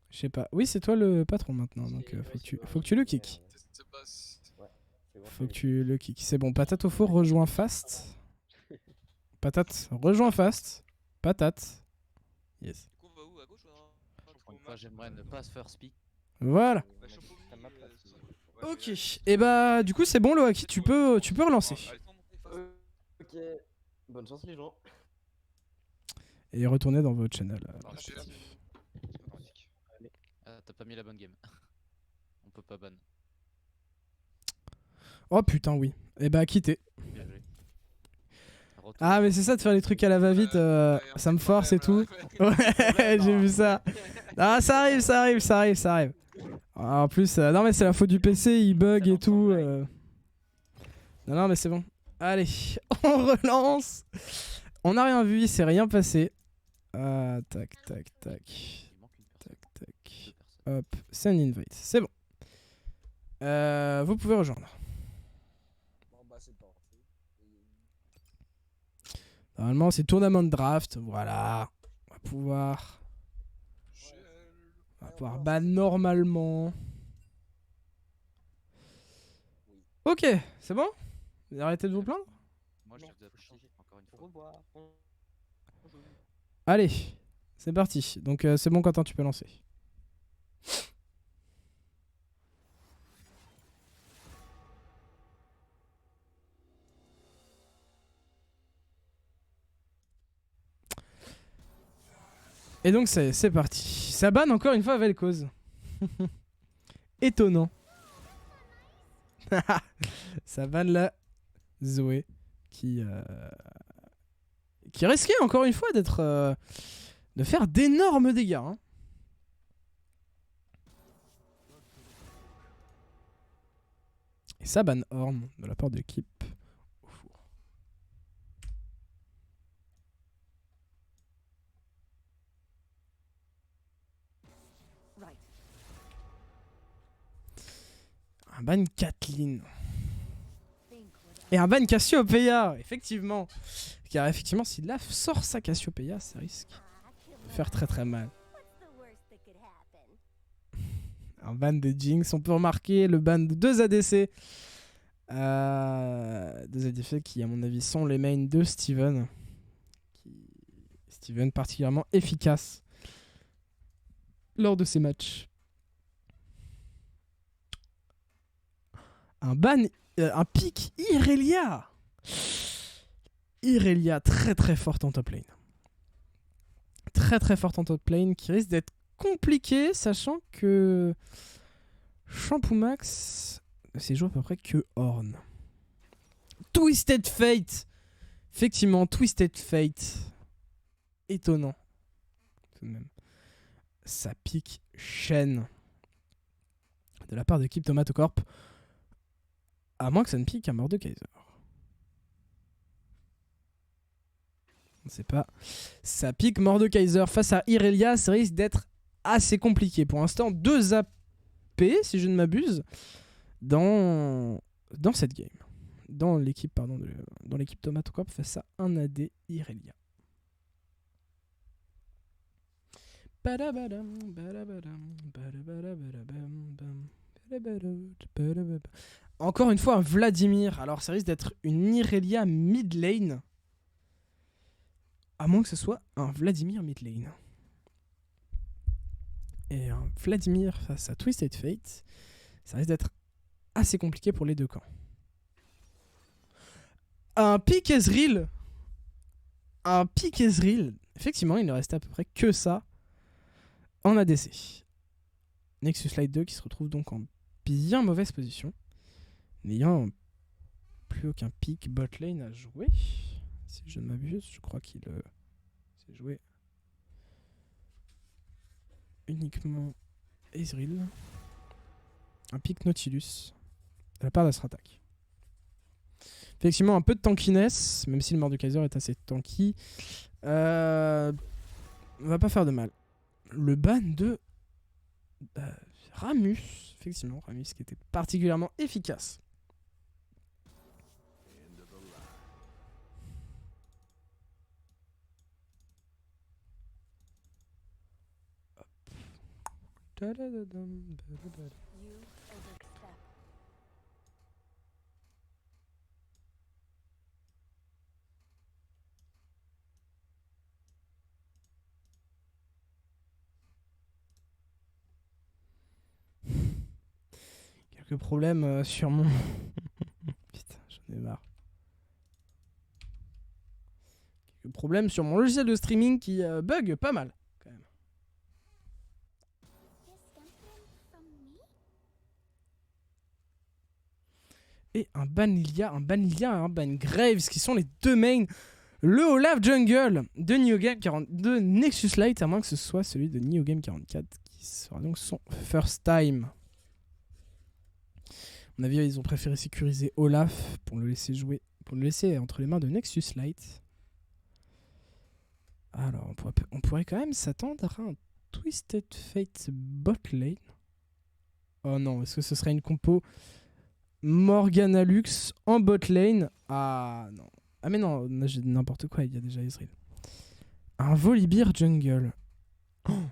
Je sais pas. Oui c'est toi le patron maintenant donc faut que tu le kick. C'est pas. C'est bon, Faut que tu le kick. C'est bon, patate au four, rejoins fast. Patate, rejoins fast. Patate. Yes. Du coup, on va où? À gauche ou à droite? Pour une fois, j'aimerais ne pas se faire speak. Voilà. Bah, Chopo, T'as ma place. ouais, Ok. mais- Et bah du coup c'est bon Loaki, tu peux relancer. Allez, sans monter, face. Ok. Bonne chance les gens. Et retournez dans votre channel. Ah, je suis là. respectif. C'est pas pratique. Ah, t'as pas mis la bonne game. On peut pas ban. Oh putain oui. Et bah quittez. Bien joué. Retourne. Ah mais c'est ça de faire les trucs à la va-vite, ça me force et tout. Ouais, j'ai vu ça. Ah ça arrive. Ah, en plus, non mais c'est la faute du PC, il bug et tout. Non mais c'est bon. Allez, on relance. On n'a rien vu, il s'est rien passé. Tac. Il manque une personne. Tac. Deux personnes. Hop, send invite, c'est bon. Vous pouvez rejoindre. Bon bah c'est parti. Normalement c'est tournament de draft, voilà. On va pouvoir ban normalement. Ok, c'est bon? Vous arrêtez de vous plaindre? Moi, je Non, te dois faut changer. encore une Au fois. revoir. Allez, c'est parti. Donc c'est bon Quentin, tu peux lancer. Et donc c'est parti. Ça banne encore une fois Vel'Koz. Étonnant. Ça banne la Zoé, qui risquait encore une fois de faire d'énormes dégâts. Hein. Et ça ban Horn de la part de l'équipe au four. Un ban Kathleen. Et un ban Cassiopeia, effectivement. Car effectivement, si Laf sort sa Cassiopeia, ça risque de faire très très mal. Un ban de Jinx, on peut remarquer le ban de 2 ADC. 2 ADC qui, à mon avis, sont les mains de Steven. Steven particulièrement efficace lors de ces matchs. Un ban, un pick Irelia. Irelia très très forte en top lane. Très très forte en top lane qui risque d'être compliqué, sachant que Champumax ne s'est joué à peu près que Horn. Twisted Fate. Effectivement, Twisted Fate. Étonnant. Tout de même. Ça pique chaîne. De la part de l'équipe Tomatocorp. À moins que ça ne pique un Mordekaiser. On ne sait pas. Ça pique Mordekaiser face à Irelia. Ça risque d'être assez compliqué. Pour l'instant, 2 AP, si je ne m'abuse, dans cette game. Dans l'équipe, pardon, dans l'équipe Tomatocorp face à un AD Irelia. Encore une fois, un Vladimir. Alors, ça risque d'être une Irelia mid lane. À moins que ce soit un Vladimir mid lane. Et un Vladimir face à Twisted Fate, ça risque d'être assez compliqué pour les deux camps. Un pick Ezreal. Un pick Ezreal. Effectivement, il ne restait à peu près que ça en ADC. Nexus Light 2 qui se retrouve donc en bien mauvaise position, n'ayant plus aucun pick bot lane à jouer. Si je ne m'abuse, je crois qu'il s'est joué uniquement Ezreal. Un pick Nautilus de la part d'Astratak. Effectivement, un peu de tankiness, même si le Mordekaiser est assez tanky. Va pas faire de mal. Le ban de Ramus, effectivement, Ramus qui était particulièrement efficace. Quelques problèmes sur mon... Putain, j'en ai marre. Quelques problèmes sur mon logiciel de streaming qui bug pas mal, quand même. Et un ban Lilia, un ban Graves, qui sont les deux mains. Le Olaf Jungle de NeoGame 40, de Nexus Light, à moins que ce soit celui de NeoGame 44, qui sera donc son first time. À mon avis, ils ont préféré sécuriser Olaf pour le laisser jouer, pour le laisser entre les mains de Nexus Light. Alors, on pourrait quand même s'attendre à un Twisted Fate bot lane. Oh non, est-ce que ce serait une compo Morgana Lux en bot lane? Ah non. Ah mais non, j'ai n'importe quoi, il y a déjà Ezreal. Un Volibear jungle. Oh.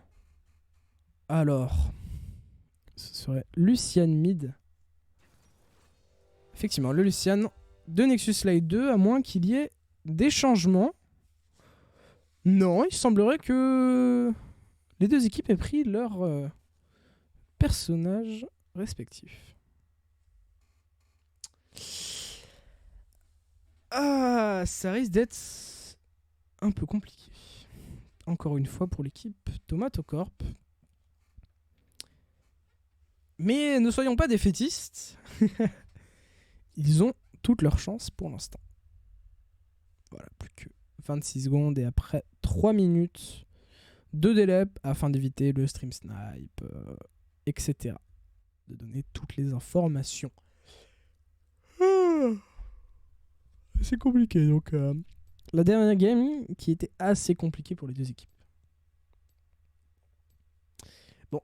Alors, ce serait Lucian mid. Effectivement, le Lucian de Nexus Light 2, à moins qu'il y ait des changements. Non, il semblerait que les deux équipes aient pris leur personnages respectifs. Ah, ça risque d'être un peu compliqué. Encore une fois pour l'équipe Tomatocorp. Mais ne soyons pas défaitistes. Ils ont toutes leurs chances pour l'instant. Voilà, plus que 26 secondes et après 3 minutes de délai afin d'éviter le stream snipe, etc. De donner toutes les informations. C'est compliqué donc. La dernière game qui était assez compliquée pour les deux équipes. Bon,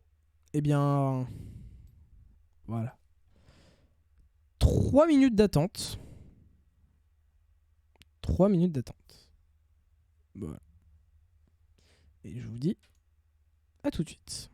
eh bien. Voilà. 3 minutes d'attente. 3 minutes d'attente. Voilà. Et je vous dis à tout de suite.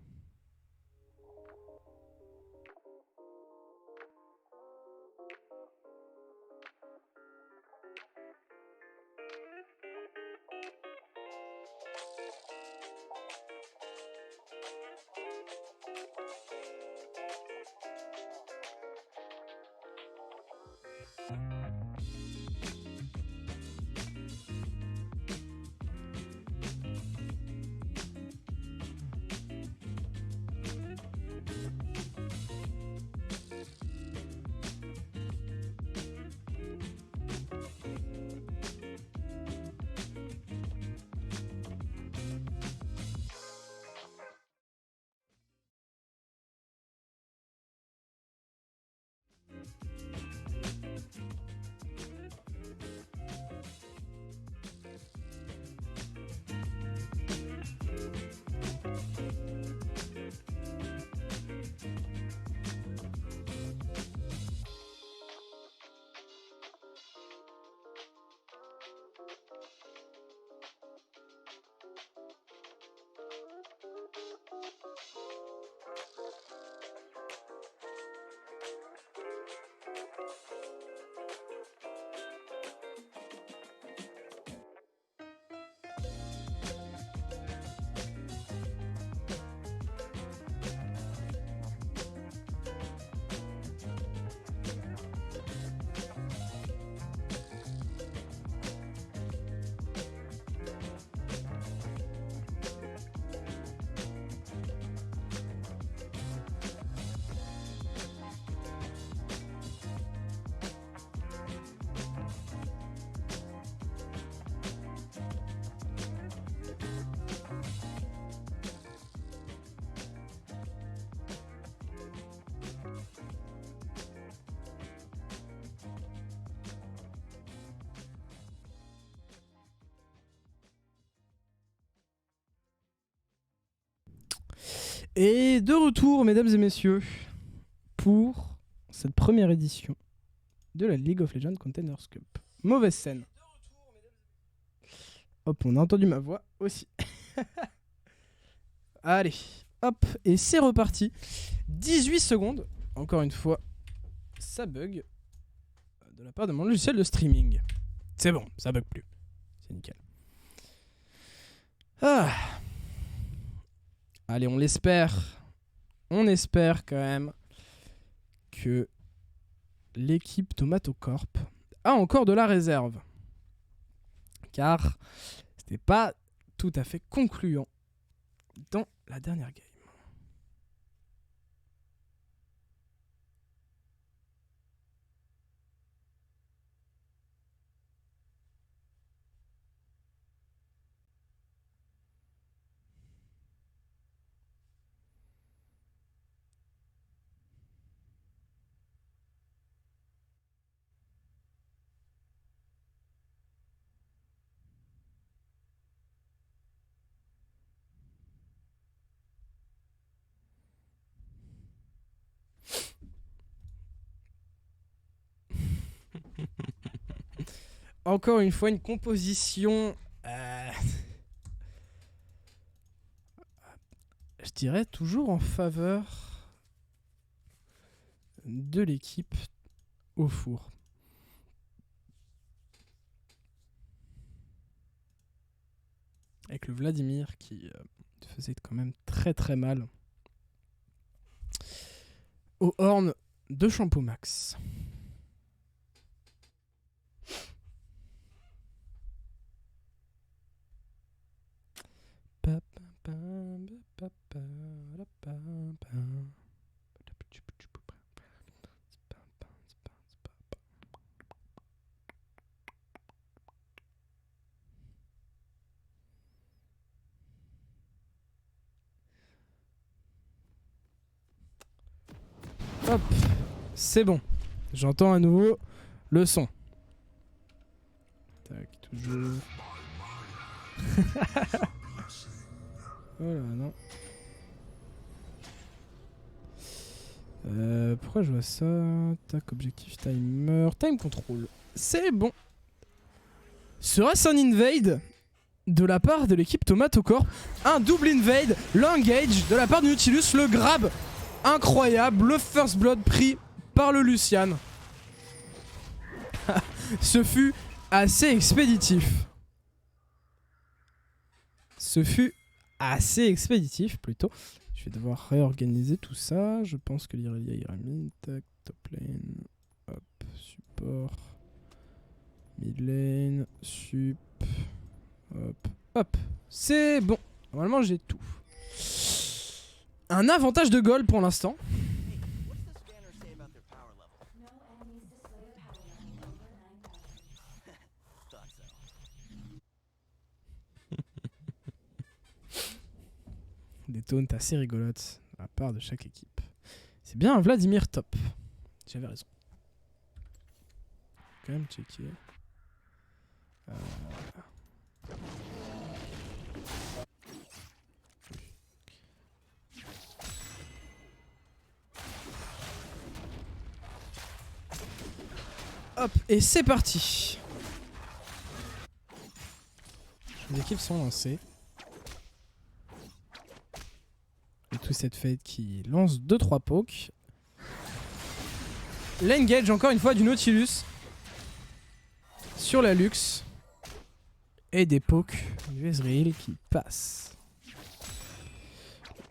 Et de retour, mesdames et messieurs, pour cette première édition de la League of Legends Containers Cup. Mauvaise scène. Hop, on a entendu ma voix aussi. Allez, hop, et c'est reparti. 18 secondes. Encore une fois, ça bug de la part de mon logiciel de streaming. C'est bon, ça bug plus. C'est nickel. Ah. Allez, on l'espère. On espère quand même que l'équipe Tomatocorp a encore de la réserve. Car c'était pas tout à fait concluant dans la dernière game. Encore une fois, une composition, je dirais, toujours en faveur de l'équipe au four. Avec le Vladimir qui faisait quand même très très mal au horn de Shampoo Max. Hop, c'est bon. J'entends à nouveau le son. Tac, toujours. Oh là, non. Pourquoi je vois ça? Tac, objectif timer. Time control. C'est bon. Sera-ce un invade de la part de l'équipe Tomato Corp? Un double invade, l'engage de la part du Nautilus, le grab incroyable, le first blood pris par le Lucian. Ce fut assez expéditif. Ce fut assez expéditif plutôt. Je vais devoir réorganiser tout ça. Je pense que l'Irelia ira mid. Tac, top lane. Hop, support. Mid lane. Sup. Hop, hop. C'est bon. Normalement, j'ai tout. Un avantage de goal pour l'instant. Des taunts assez rigolotes à la part de chaque équipe. C'est bien un Vladimir top. J'avais raison. Quand même checker. Hop, et c'est parti. Les équipes sont lancées. Et tout cette fête qui lance 2-3 pokes. L'engage encore une fois du Nautilus sur la Lux. Et des pokes du Ezreal qui passent.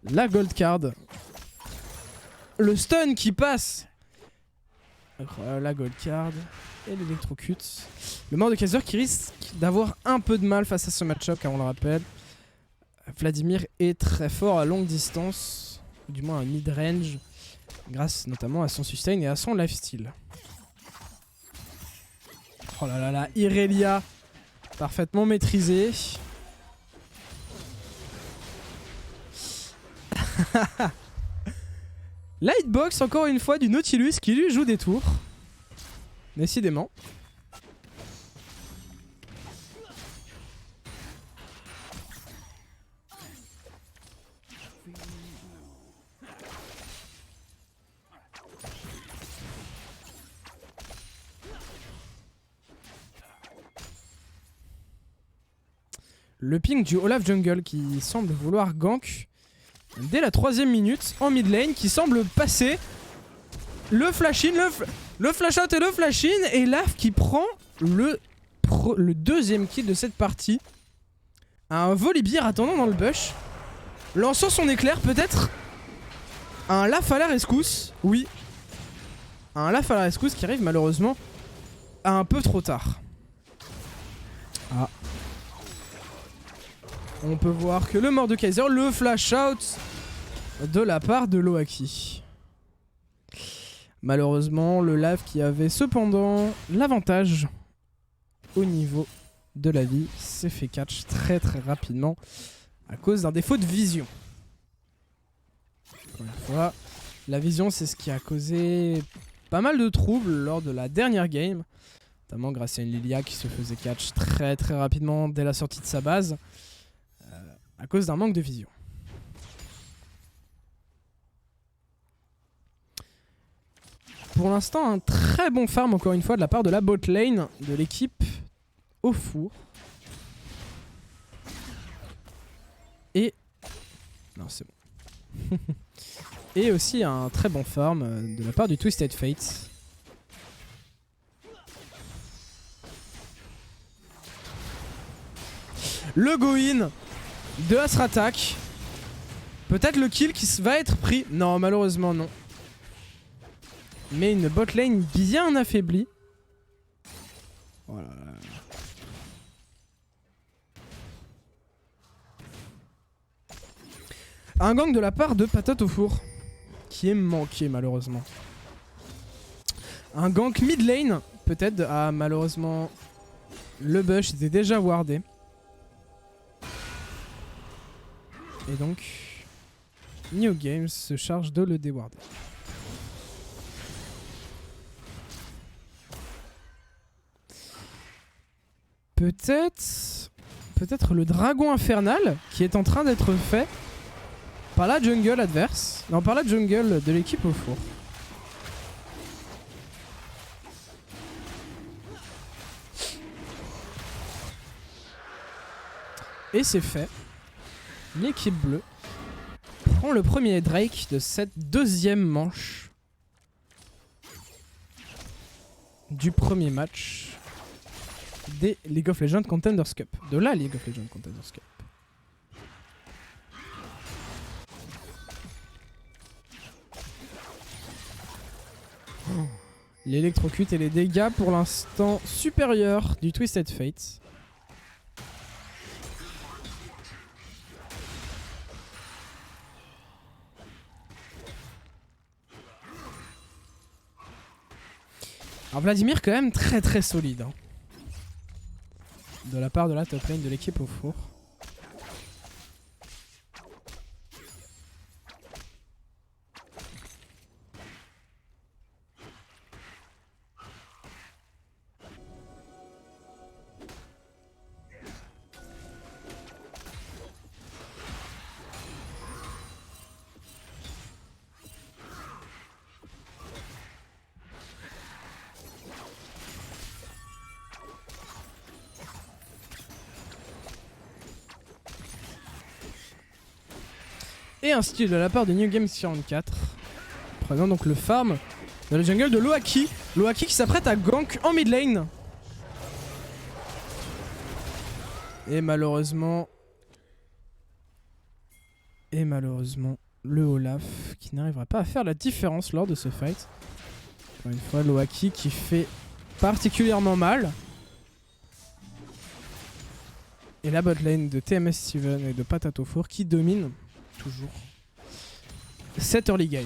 La gold card. Le stun qui passe. Incroyable, la gold card. Et l'électrocute. Le Mordekaiser qui risque d'avoir un peu de mal face à ce match-up car on le rappelle. Vladimir est très fort à longue distance, ou du moins à mid-range, grâce notamment à son sustain et à son lifesteal. Oh là là là, Irelia, parfaitement maîtrisée. La hitbox encore une fois du Nautilus qui lui joue des tours. Décidément. Le ping du Olaf Jungle qui semble vouloir gank dès la 3ème minute en mid lane, qui semble passer le flash in, le flash out et le flash in, et Laf qui prend le 2ème kill de cette partie. Un Volibear attendant dans le bush, lançant son éclair peut-être. Un Laf à la rescousse, oui. Un Laf à la rescousse qui arrive malheureusement un peu trop tard. Ah. On peut voir que le Mordekaiser, le flash out de la part de Loaki. Malheureusement, le Lave qui avait cependant l'avantage au niveau de la vie s'est fait catch très très rapidement à cause d'un défaut de vision. Encore une fois, la vision c'est ce qui a causé pas mal de troubles lors de la dernière game, notamment grâce à une Lilia qui se faisait catch très très rapidement dès la sortie de sa base. À cause d'un manque de vision. Pour l'instant, un très bon farm encore une fois de la part de la bot lane de l'équipe au four. Et... non, c'est bon. Et aussi un très bon farm de la part du Twisted Fate. Le go-in de Asratak. Peut-être le kill qui va être pris. Non, malheureusement non. Mais une bot lane bien affaiblie. Voilà. Un gank de la part de Patate au four. Qui est manqué malheureusement. Un gank mid lane. Peut-être. Ah, malheureusement. Le bush était déjà wardé. Et donc, New Games se charge de le déwarder. Peut-être le dragon infernal qui est en train d'être fait par la jungle adverse. Non, par la jungle de l'équipe au four. Et c'est fait. L'équipe bleue prend le premier Drake de cette deuxième manche du premier match des League of Legends Contenders Cup. De la League of Legends Contenders Cup. L'électrocute et les dégâts pour l'instant supérieurs du Twisted Fate. Alors Vladimir quand même très solide hein, de la part de la top lane de l'équipe au four. Et un style de la part de New Games 44. Prenant donc le farm de la jungle de Loaki. Loaki qui s'apprête à gank en mid lane. Et malheureusement, le Olaf qui n'arrivera pas à faire la différence lors de ce fight. Encore une fois, Loaki qui fait particulièrement mal. Et la botlane de TMS Steven et de Patato Four qui domine toujours cette early game.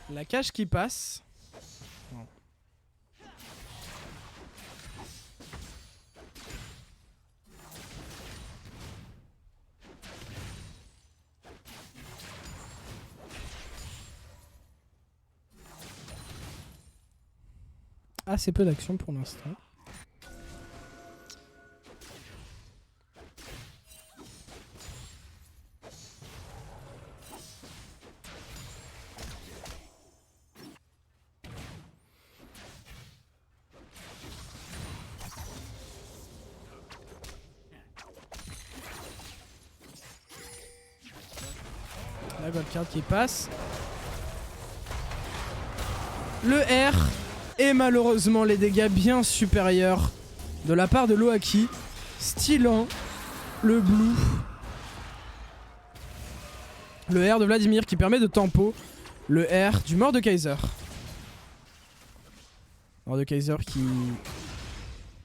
La cage qui passe. Bon. Assez peu d'action pour l'instant. La gold card qui passe. Le R. Et malheureusement les dégâts bien supérieurs de la part de Loaki, stylant le blue. Le R de Vladimir qui permet de tempo. Le R du Mordekaiser. Mordekaiser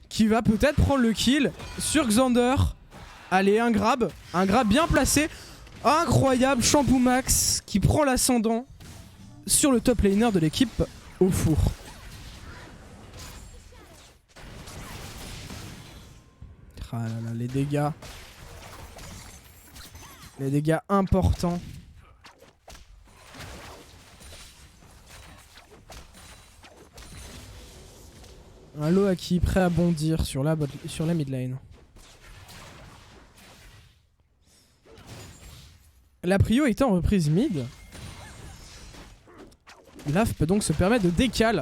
qui va peut-être prendre le kill sur Xander. Allez, un grab bien placé. Incroyable, Shampoo Max qui prend l'ascendant sur le top laner de l'équipe au four. Ah là là, les dégâts. Les dégâts importants. Un Loaki prêt à bondir sur la mid lane. La prio étant en reprise mid, Laf peut donc se permettre de décaler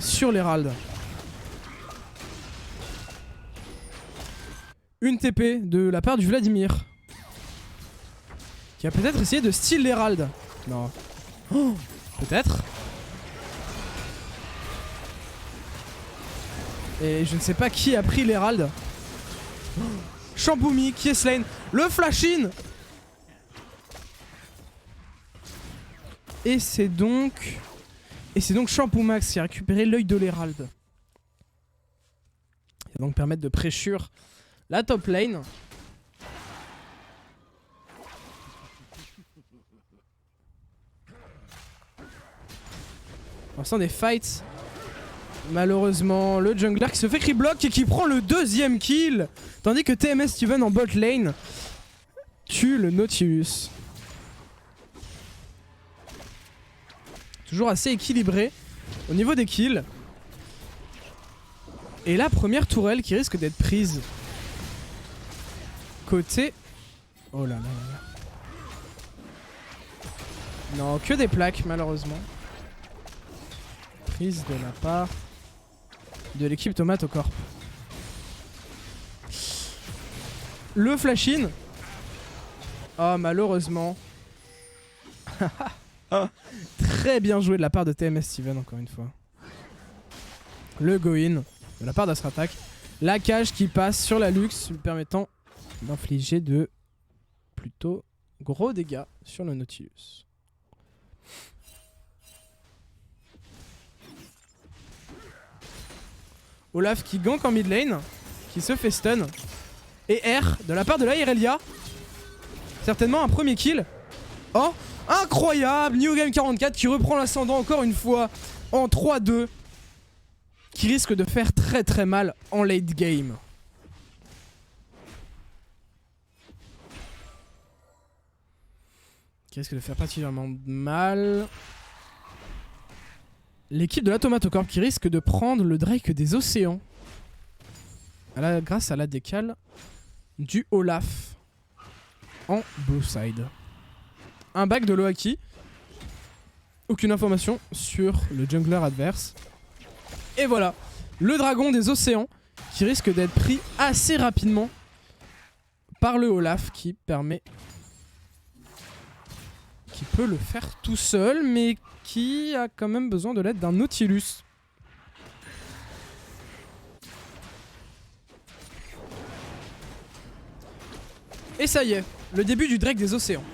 sur l'Herald. Une TP de la part du Vladimir. Qui a peut-être essayé de steal l'Herald. Non. Oh, peut-être. Et je ne sais pas qui a pris l'Herald. Oh, Champoumi qui est slain. Le flash-in. Et c'est donc Shampoo Max qui a récupéré l'œil de l'Herald. Et donc permettre de pressure la top lane. Pour l'instant des fights. Malheureusement, le jungler qui se fait crit-block et qui prend le 2ème kill. Tandis que TMS Steven en bot lane tue le Nautilus. Toujours assez équilibré au niveau des kills. Et la première tourelle qui risque d'être prise. Côté... Oh là là là là. Non, que des plaques malheureusement. Prise de la part de l'équipe Tomate au corps. Le flash-in. Oh malheureusement. Très bien joué de la part de TMS Steven encore une fois. Le go-in de la part d'Astratak. La cage qui passe sur la Lux lui permettant d'infliger de plutôt gros dégâts sur le Nautilus. Olaf qui gank en mid lane, qui se fait stun. Et R de la part de la Irelia. Certainement un premier kill. Oh, incroyable! New Game 44 qui reprend l'ascendant encore une fois en 3-2. Qui risque de faire très très mal en late game. Qui risque de faire particulièrement mal. L'équipe de la Tomate Corp qui risque de prendre le Drake des océans. Grâce à la décale du Olaf en blue side. Un back de Loaki. Aucune information sur le jungler adverse. Et voilà, le dragon des océans qui risque d'être pris assez rapidement par le Olaf qui permet... qui peut le faire tout seul, mais qui a quand même besoin de l'aide d'un Nautilus. Et ça y est, le début du Drake des océans.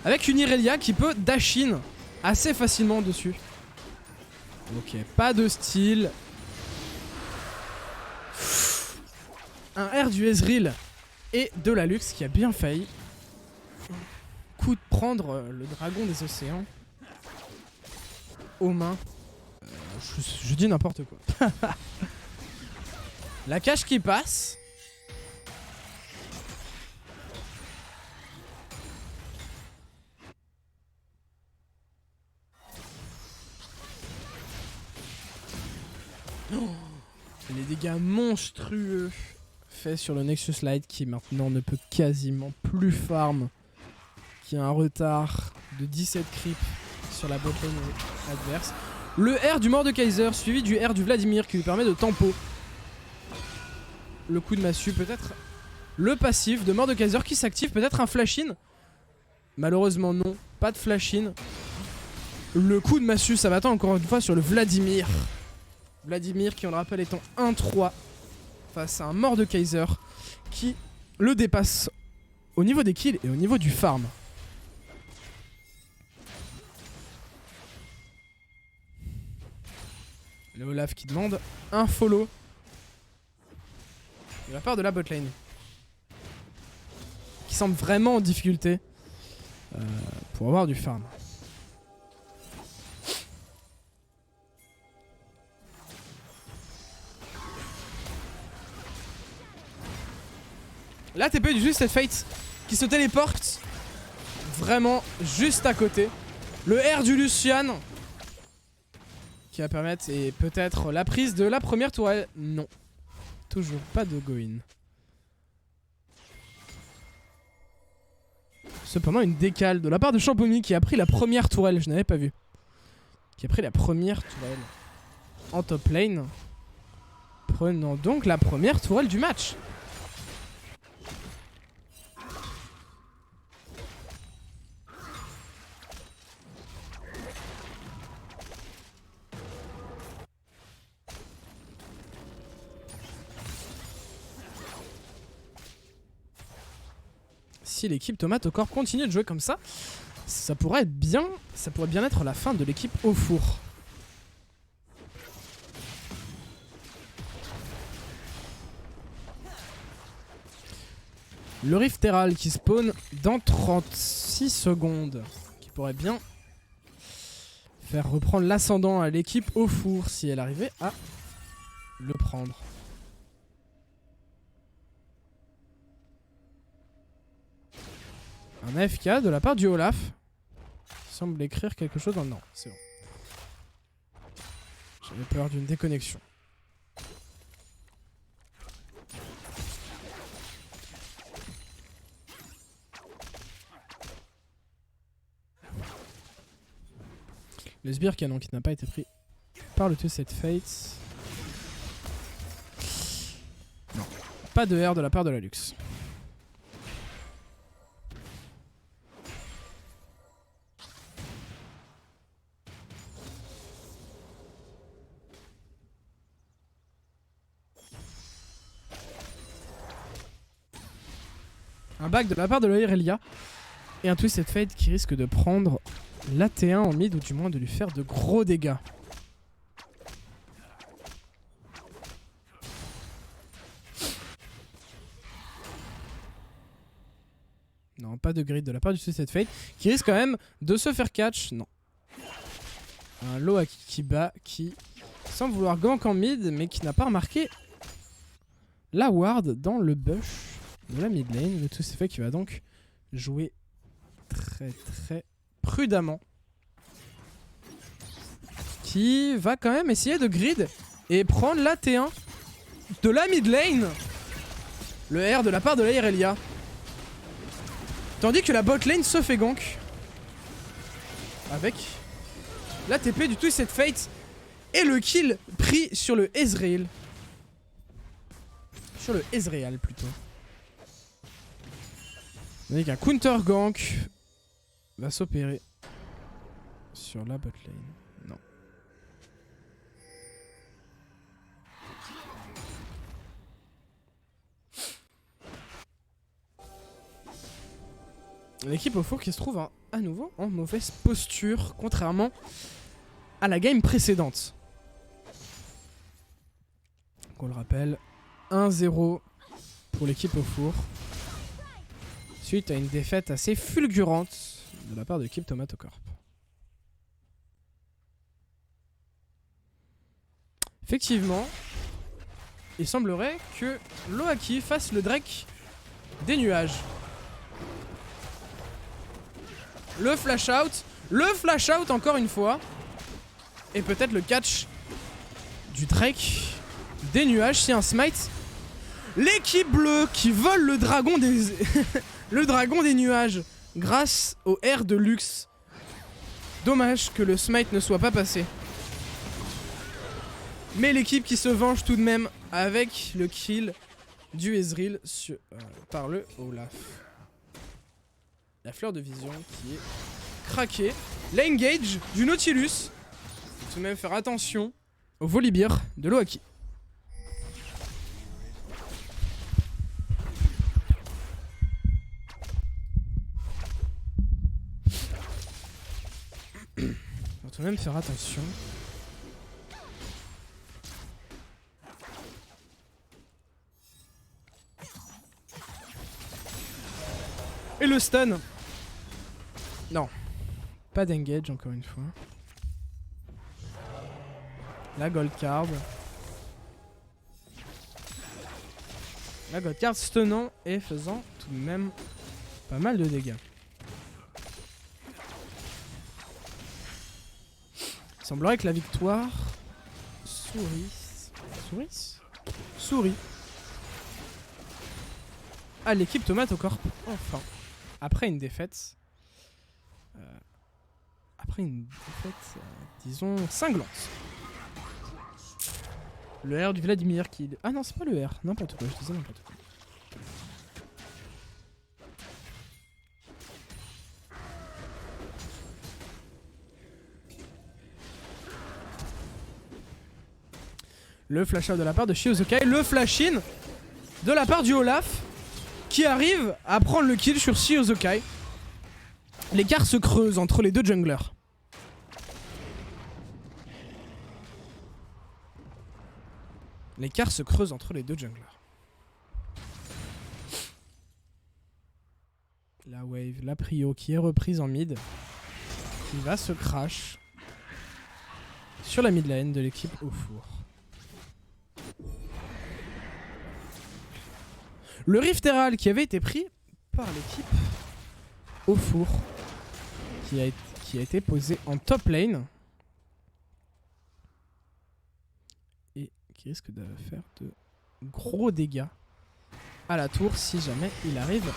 Avec une Irelia qui peut dash in assez facilement dessus. Ok, pas de style. Un R du Ezreal et de la Lux qui a bien failli. Coup de prendre le dragon des océans aux mains. Je dis n'importe quoi. La cage qui passe. Oh, les dégâts monstrueux faits sur le Nexus Light qui maintenant ne peut quasiment plus farm. Qui a un retard de 17 creeps sur la botlane adverse. Le R du Mordekaiser suivi du R du Vladimir qui lui permet de tempo. Le coup de massue, peut-être le passif de Mordekaiser qui s'active, peut-être un flash-in. Malheureusement non, pas de flash-in. Le coup de massue, ça va attendre encore une fois sur le Vladimir. Vladimir qui on le rappelle est en 1-3 face à un Mordekaiser qui le dépasse au niveau des kills et au niveau du farm. Le Olaf qui demande un follow de la part de la botlane. Qui semble vraiment en difficulté pour avoir du farm. Là TP du juste cette Fate qui se téléporte vraiment juste à côté. Le R du Lucian qui va permettre et peut-être la prise de la première tourelle. Non, toujours pas de go-in. Cependant une décale de la part de Champomy qui a pris la première tourelle, je n'avais pas vu. Qui a pris la première tourelle en top lane. Prenant donc la première tourelle du match. Si l'équipe Tomate au corps continue de jouer comme ça pourrait être bien, ça pourrait bien être la fin de l'équipe au four. Le Rift Herald qui spawn dans 36 secondes, qui pourrait bien faire reprendre l'ascendant à l'équipe au four si elle arrivait à le prendre. Un AFK de la part du Olaf. Il semble écrire quelque chose dans... Non, c'est bon. J'avais peur d'une déconnexion. Le sbire canon qui n'a pas été pris par le Twisted Fate. Non. Pas de R de la part de la Lux. Un back de la part de l'Irelia. Et un Twisted Fate qui risque de prendre l'AT1 en mid, ou du moins de lui faire de gros dégâts. Non, pas de grid de la part du Twisted Fate, qui risque quand même de se faire catch. Non. Un Loa Kiba qui semble vouloir gank en mid, mais qui n'a pas remarqué la ward dans le bush de la mid lane. Le Twisted Fate qui va donc jouer très prudemment. Qui va quand même essayer de grid et prendre la T1 de la mid lane. Le R de la part de la Irelia. Tandis que la bot lane se fait gank. Avec la TP du Twisted Fate. Et le kill pris sur le Ezreal. Sur le Ezreal plutôt. Tandis qu'un counter gank va s'opérer sur la bot lane. Non. L'équipe au four qui se trouve à nouveau en mauvaise posture, contrairement à la game précédente. Donc on le rappelle, 1-0 pour l'équipe au four. Suite à une défaite assez fulgurante de la part de l'équipe Tomato Corp. Effectivement, il semblerait que Loaki fasse le Drake des nuages. Le flash out encore une fois. Et peut-être le catch du Drake des nuages, c'est un smite. L'équipe bleue qui vole le dragon des le dragon des nuages grâce au R de Lux. Dommage que le smite ne soit pas passé. Mais l'équipe qui se venge tout de même avec le kill du Ezreal par le Olaf. La fleur de vision qui est craquée. L'engage du Nautilus. Faut tout de même faire attention au Volibear de Loaki. Faut tout de même faire attention. Et le stun. Non. Pas d'engage encore une fois. La gold card. La gold card stunnant et faisant tout de même pas mal de dégâts. Il semblerait que la victoire sourit à l'équipe Tomato Corp. Enfin. Après une défaite. Disons, cinglante. Le R du Vladimir qui... Ah non, c'est pas le R. N'importe quoi, je disais n'importe quoi. Le flash out de la part de Shiozukai. Le flash in de la part du Olaf qui arrive à prendre le kill sur Shiozukai. L'écart se creuse entre les deux junglers. L'écart se creuse entre les deux junglers. La wave, la prio qui est reprise en mid. Qui va se crash. sur la mid lane de l'équipe au four. Le Rift Herald qui avait été pris par l'équipe au four, qui a été posé en top lane et qui risque de faire de gros dégâts à la tour si jamais il arrive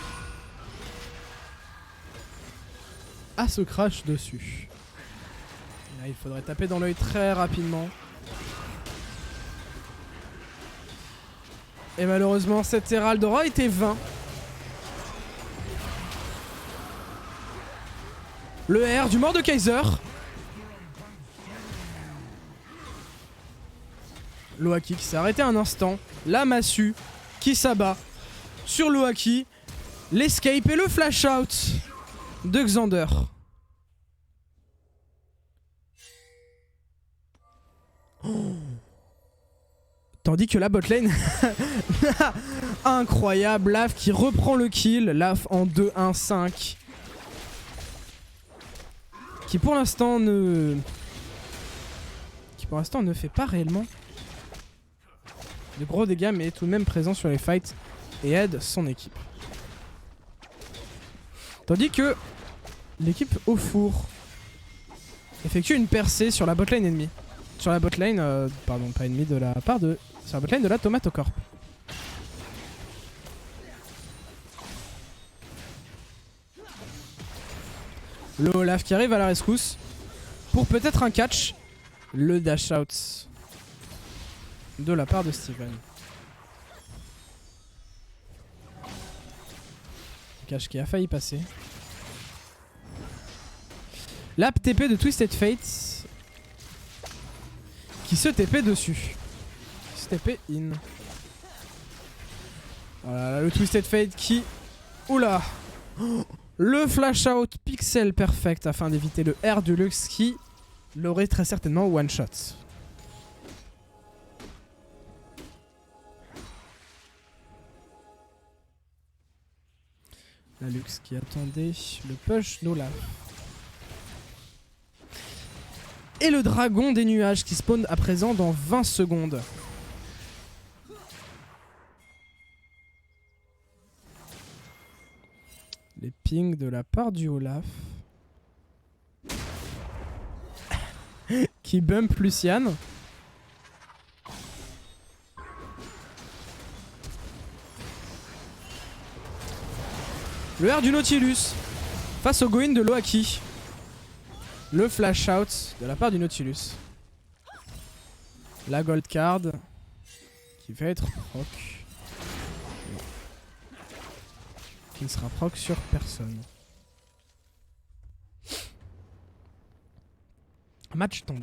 à se crash dessus. Et là, il faudrait taper dans l'œil très rapidement. Et malheureusement, cet Herald aura été vain. Le R du Mordekaiser. Loaki qui s'est arrêté un instant. La massue qui s'abat sur Loaki. L'escape et le flash out de Xander. Oh. Tandis que la botlane, incroyable, Laf qui reprend le kill, Laf en 2-1-5. Qui pour l'instant ne fait pas réellement de gros dégâts, mais est tout de même présent sur les fights et aide son équipe. Tandis que l'équipe au four effectue une percée sur la botlane ennemie. Sur la botlane, pardon, pas ennemie de la part de... Sur la botlane de la Tomato Corp. Le Olaf qui arrive à la rescousse pour peut-être un catch. Le dash out de la part de Steven. Catch qui a failli passer. L'app TP de Twisted Fate qui se TP dessus. TP in. Voilà, le Twisted Fate qui... Oula, le flash out pixel perfect afin d'éviter le R du Lux qui l'aurait très certainement one shot. La Lux qui attendait le push d'Olaf. Et le dragon des nuages qui spawn à présent dans 20 secondes. Les pings de la part du Olaf. Qui bump Lucian. Le R du Nautilus. Face au Goin de Loaki. Le flash out de la part du Nautilus. La gold card. Qui va être proc. Qui ne sera proc sur personne. Match tendu.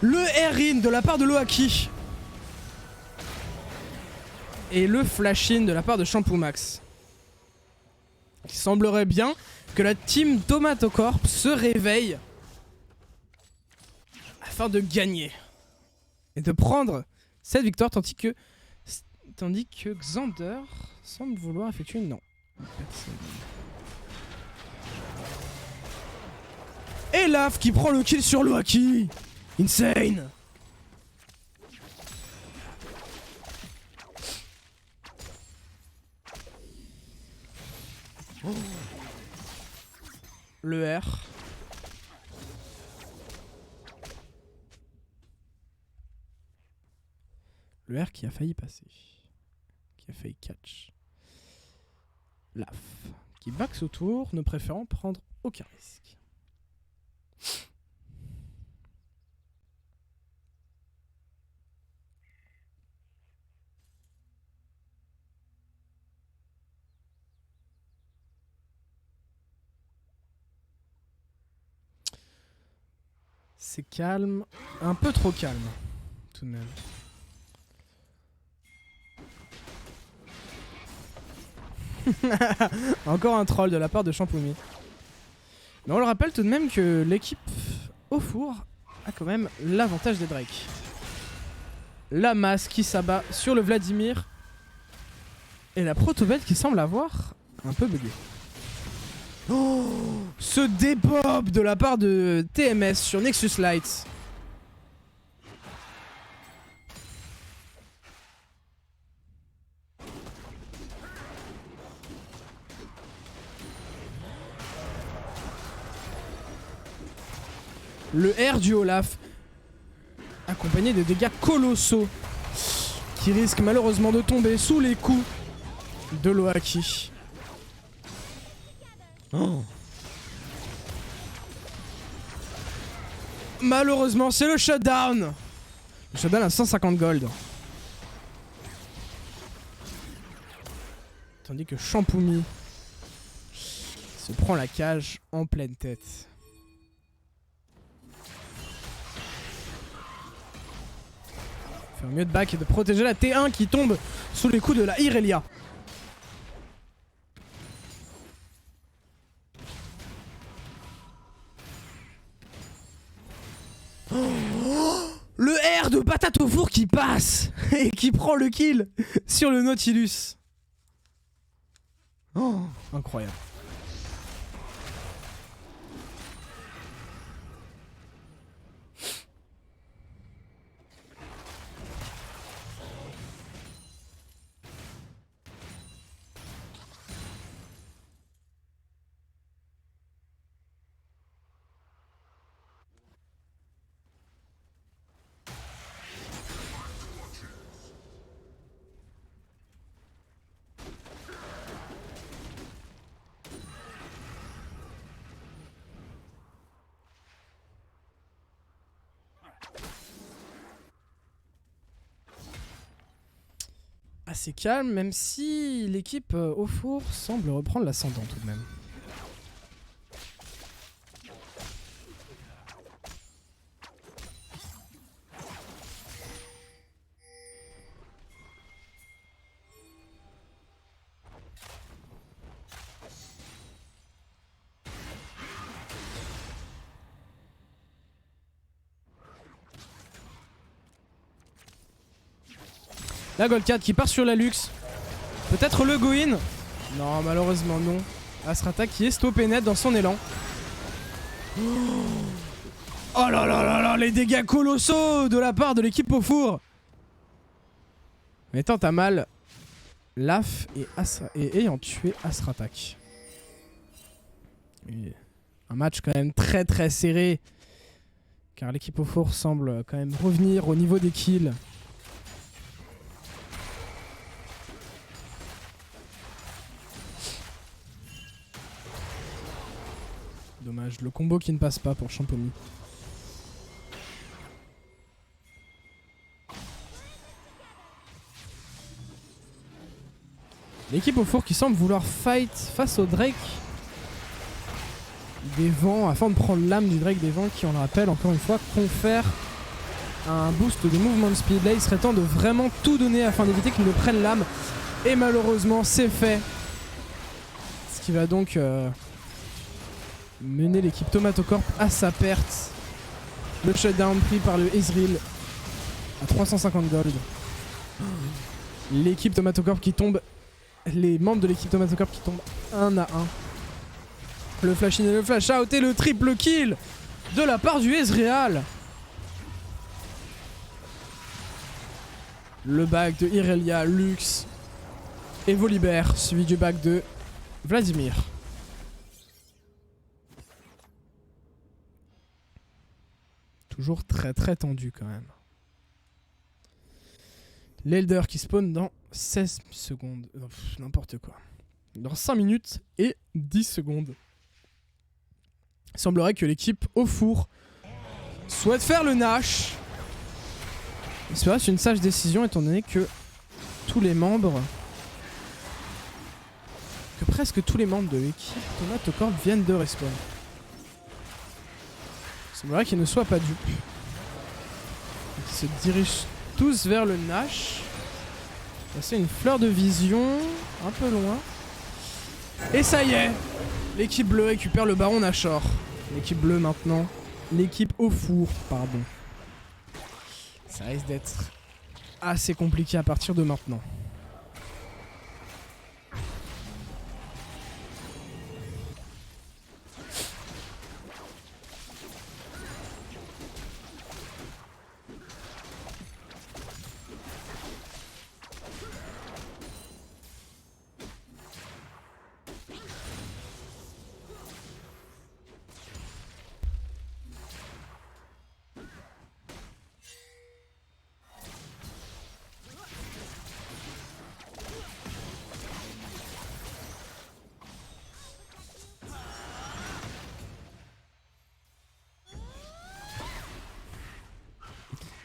Le air-in de la part de Loaki. Et le flash-in de la part de Shampoo Max. Il semblerait bien que la team Tomato Corp se réveille afin de gagner. Et de prendre cette victoire tandis que Xander semble vouloir effectuer une... Non. Personne. Et Laf qui prend le kill sur Loaki. Insane. Oh. Le R. Le R qui a failli passer. Qui a failli catch. Laf. Qui baxe autour, ne préférant prendre aucun risque. C'est calme, un peu trop calme, tout de même. Encore un troll de la part de Champoumi. Mais on le rappelle tout de même que l'équipe au four a quand même l'avantage des Drake. La masse qui s'abat sur le Vladimir. Et la Protobelt qui semble avoir un peu bugué. Oh, ce débop de la part de TMS sur Nexus Lights. Le R du Olaf, accompagné de dégâts colossaux, qui risquent malheureusement de tomber sous les coups de Loaki. Oh. Malheureusement, c'est le shutdown. Le shutdown à 150 gold. Tandis que Champoumi se prend la cage en pleine tête. Faire mieux de back et de protéger la T1 qui tombe sous les coups de la Irelia. Le R de patate au four qui passe et qui prend le kill sur le Nautilus. Oh, incroyable. Assez calme, même si l'équipe au four semble reprendre l'ascendant tout de même. La Gold 4 qui part sur la Lux. Peut-être le go-in. Non, malheureusement non. Asrata qui est stoppé net dans son élan. Oh là là là là, les dégâts colossaux de la part de l'équipe au four. Mettant à mal Laf et ayant tué Asratak. Un match quand même très très serré. Car l'équipe au four semble quand même revenir au niveau des kills. Dommage, le combo qui ne passe pas pour Champoumi. L'équipe au four qui semble vouloir fight face au Drake des vents afin de prendre l'âme du Drake des vents qui, on le rappelle encore une fois, confère un boost de mouvement speed. Là il serait temps de vraiment tout donner afin d'éviter qu'il ne prenne l'âme. Et malheureusement c'est fait. Ce qui va donc mener l'équipe Tomatocorp à sa perte. Le shutdown pris par le Ezreal à 350 gold. L'équipe Tomatocorp qui tombe. Les membres de l'équipe Tomatocorp qui tombent un à un. Le flash in et le flash out et le triple kill de la part du Ezreal. Le back de Irelia, Lux et Volibear, suivi du back de Vladimir. Toujours très très tendu quand même. L'Elder qui spawn dans 16 secondes. N'importe quoi. Dans 5 minutes et 10 secondes. Il semblerait que l'équipe au four souhaite faire le Nash. C'est vrai, c'est une sage décision étant donné que tous les membres... que presque tous les membres de l'équipe Tomatocorp viennent de respawn. Il semblerait qu'ils ne soient pas dupes. Ils se dirigent tous vers le Nash. C'est une fleur de vision, un peu loin. Et ça y est, l'équipe bleue récupère le baron Nashor. L'équipe bleue maintenant. L'équipe au four, pardon. Ça risque d'être assez compliqué à partir de maintenant.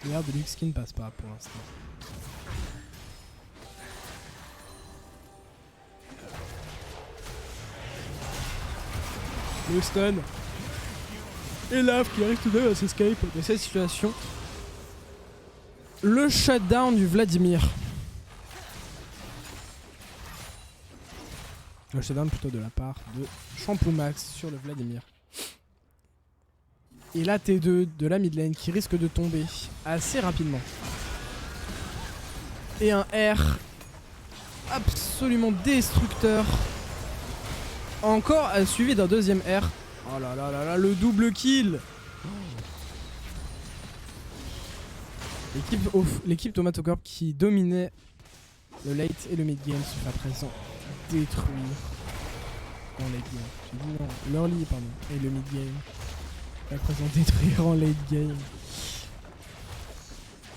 L'air de Luke Skin passe pas pour l'instant. Le stun. Et Lave qui arrive tout de même à s'escape de cette situation. Le shutdown du Vladimir. Le shutdown plutôt de la part de Shampoo Max sur le Vladimir. Et la T2 de la mid lane qui risque de tomber assez rapidement. Et un R absolument destructeur. Encore suivi d'un deuxième R. Oh là là là là, le double kill. L'équipe Tomatocorp qui dominait le late et le mid game se fait à présent détruire en late game. J'ai dit non, l'early pardon, et le mid game. À présent détruire en late game.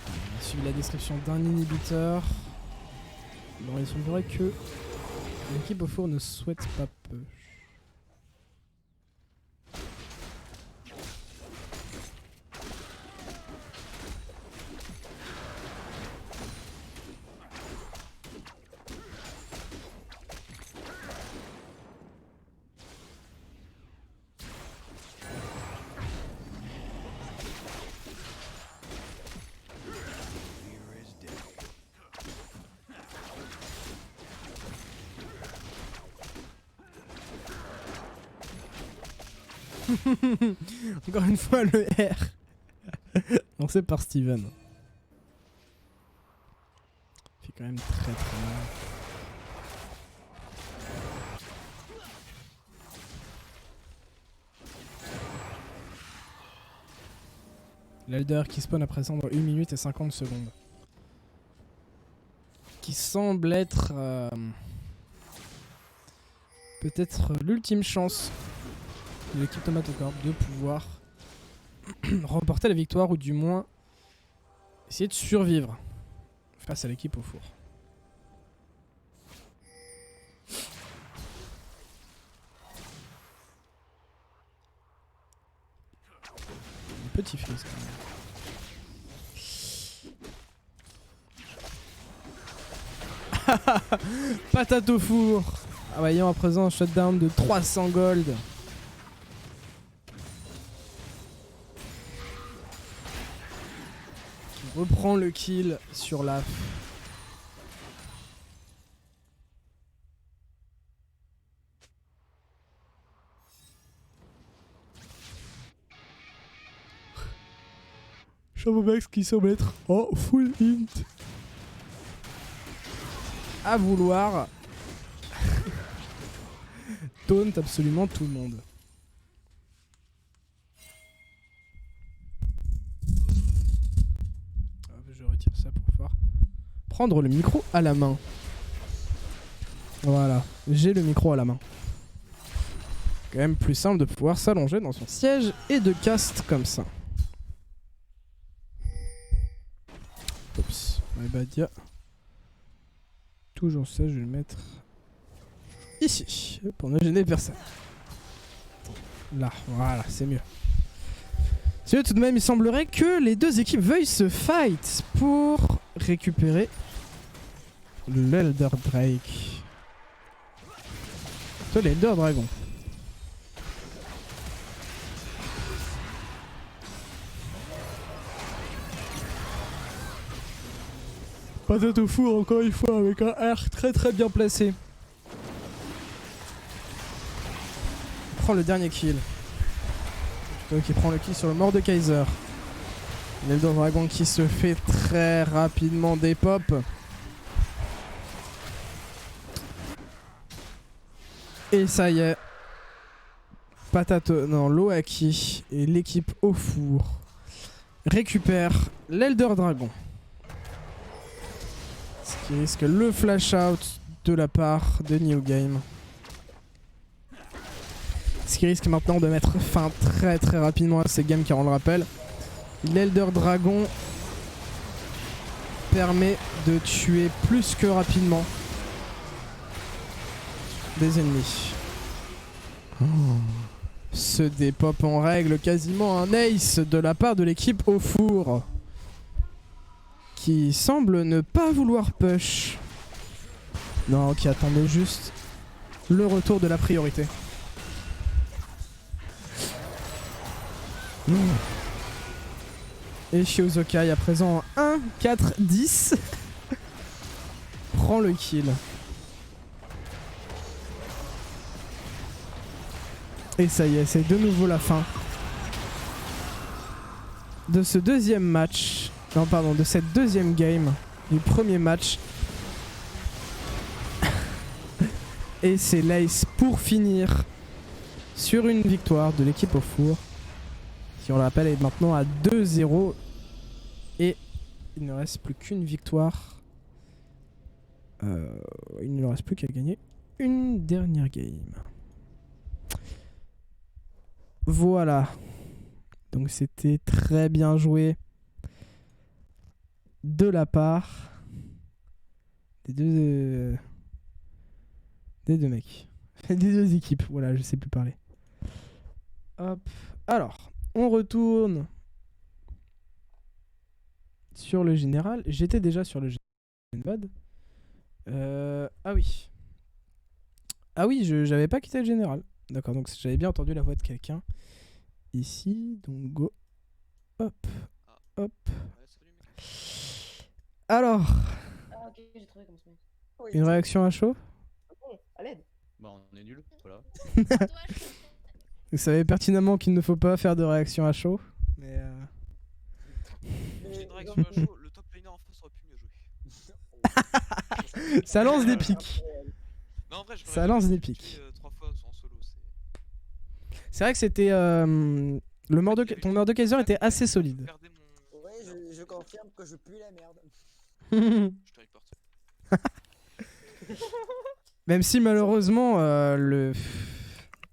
On a suivi la description d'un inhibiteur. Bon, il semblerait que l'équipe au four ne souhaite pas peu. Encore une fois le R. Lancé par Steven. Il fait quand même très très mal. L'Elder qui spawn à présent dans 1 minute et 50 secondes. Qui semble être peut-être l'ultime chance de l'équipe Tomatocorp de pouvoir remporter la victoire ou du moins essayer de survivre face à l'équipe au four. Un petit freeze quand même. Patate au four. Ah, voyons à présent un shutdown de 300 gold. Reprend le kill sur la. Shampoo Max qui semble être en full int. À vouloir taunt absolument tout le monde. Je retire ça pour pouvoir prendre le micro à la main. Voilà, j'ai le micro à la main. Quand même plus simple de pouvoir s'allonger dans son siège et de cast comme ça. Oups, Badia. Toujours ça, je vais le mettre ici pour ne gêner personne. Là, voilà, c'est mieux. C'est mieux tout de même, il semblerait que les deux équipes veuillent se fight pour récupérer l'Elder Drake. Toi, l'Elder Dragon. Patate au four encore une fois avec un R très très bien placé. prend le dernier kill. Donc il prend le kill sur le Mordekaiser. L'Elder Dragon qui se fait très rapidement des pop. Et ça y est. Patato, non, Loaki et l'équipe au four récupère l'Elder Dragon. Ce qui risque le flash out de la part de New Game. Ce qui risque maintenant de mettre fin très très rapidement à ces games car on le rappelle, l'Elder Dragon permet de tuer plus que rapidement des ennemis. Oh. Ce dépop en règle quasiment un ace de la part de l'équipe au four qui semble ne pas vouloir push. Non, qui attendait juste le retour de la priorité. Et Shiozokai à présent en 1-4-10 prend le kill. Et ça y est, c'est de nouveau la fin de ce deuxième match. Non, pardon, de cette deuxième game du premier match. Et c'est l'Ace pour finir sur une victoire de l'équipe au four. Qui, on le rappelle, est maintenant à 2-0. Et il ne reste plus qu'une victoire. Il ne reste plus qu'à gagner une dernière game. Voilà. Donc c'était très bien joué de la part des deux mecs. Des deux équipes. Voilà, je sais plus parler. Hop. Alors, on retourne sur le général. J'étais déjà sur le général. Ah oui. Ah oui, j'avais pas quitté le général. D'accord, donc j'avais bien entendu la voix de quelqu'un. Ici, donc go. Hop. Hop. Alors, Ah, ok, j'ai trouvé comment se met. une réaction à chaud. Ok, à l'aide. Bah on est nul, voilà. Vous savez pertinemment qu'il ne faut pas faire de réaction à chaud. Mais J'ai une réaction à chaud, le top laner en face aurait pu mieux jouer. ça lance des pics. Non, en vrai, je Ça lance des pics. 3 fois en solo, C'est vrai que c'était ton Mordekaiser était assez solide. Ouais, je confirme que je pue la merde. Je te reporte. Même si malheureusement le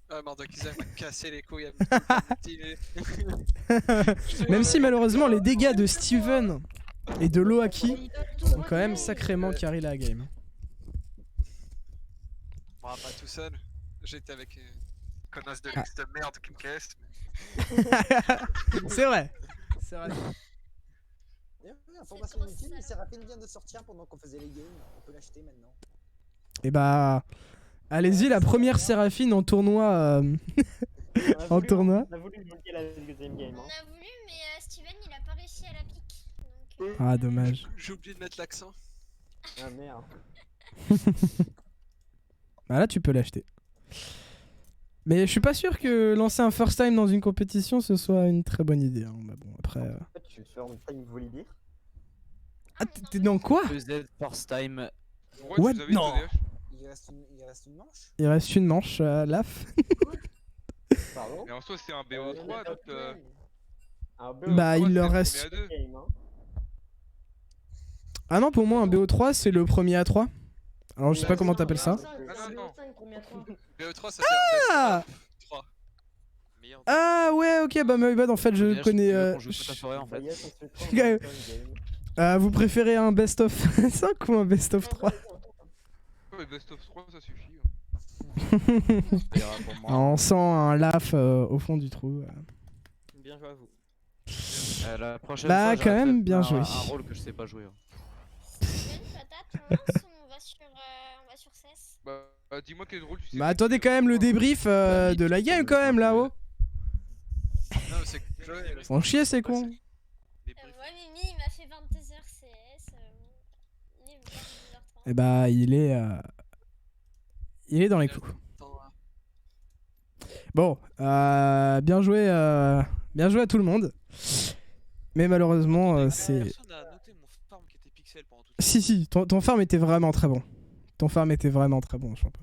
Ah, Mordekaiser m'a cassé les couilles. même si malheureusement les dégâts de Steven et de Loaki ont quand même sacrément carré la game. Bon, pas tout seul. J'étais avec une connasse de luxe de merde qui me casse. C'est vrai. C'est vrai. Information inutile, mais Seraphine vient de sortir pendant qu'on faisait les games. On peut l'acheter maintenant. Et bah allez-y, la première Séraphine en tournoi en tournoi. On a voulu bloquer la deuxième game. On Hein. a voulu, mais Steven il a pas réussi à la pique. Donc, Ah dommage. J'ai oublié de mettre l'accent. Ah merde. Bah là tu peux l'acheter. Mais je suis pas sûr que lancer un first time dans une compétition ce soit une très bonne idée. Hein. Bah bon après. En fait, je suis sur time volley dire. Ah t'es dans quoi? Z first time. What? Non. Il reste une manche. Il reste une manche Laf. Pardon. Mais en soi, c'est un BO3, donc. Bah il leur reste. Ah non pour moi un BO3 c'est le premier A3. Alors je sais pas comment t'appelles ça. BO3, ça Ah sert 3. Merde. Ah ouais ok bah my bad en fait je connais On joue toute la soirée en fait. vous préférez un best of 5 ou un best of 3? Ouais, best of 3, ça suffit. Ça ira pour moi. On sent un laf au fond du trou. Bien joué à vous. La prochaine Bah, fois, quand j'arrête même, de bien faire joué. Un rôle que je sais pas jouer. Hein. Steven, patate, on lance ou on va sur CES? Bah, dis-moi quel rôle tu sais. Bah attendez quand même le débrief de la game quand même là-haut. Non, c'est que Sans chier c'est con. Ouais, Mimi il m'a fait 22h CS. Il est 22h30. Et bah il est dans les clous. Bon, bien joué à tout le monde. Mais malheureusement, c'est... Personne n'a noté mon farm qui était pixel pendant tout Si, ton farm était vraiment très bon. Ton farm était vraiment très bon, champion.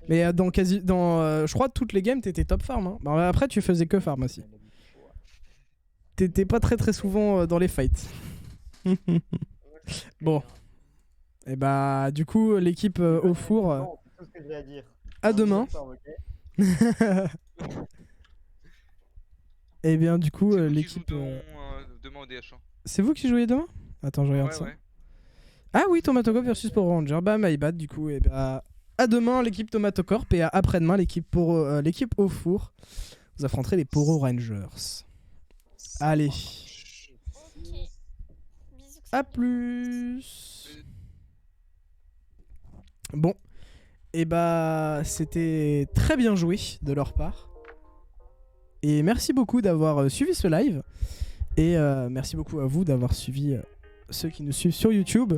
Mais je crois toutes les games, t'étais top farm. Hein. Bah, après, tu faisais que farm aussi. T'étais pas très souvent dans les fights. Bon. Et bah, du coup, l'équipe au four, Non, c'est tout ce que j'ai à dire. à demain. Et bien, du coup, l'équipe... demain au DH1. C'est vous qui jouez demain? Attends, je regarde ça. Ouais. Ah oui, Tomatocorp versus Power Ranger. Bah, my bad, du coup. Et bah, à demain, l'équipe Tomatocorp. Et après-demain, l'équipe au four. Vous affronterez les Power Rangers. Allez. Ok. Bisous. À plus. Bon. Et bah, c'était très bien joué de leur part. Et merci beaucoup d'avoir suivi ce live. Et merci beaucoup à vous d'avoir suivi ceux qui nous suivent sur YouTube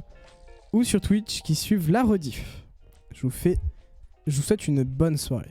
ou sur Twitch qui suivent la rediff. Je vous souhaite une bonne soirée.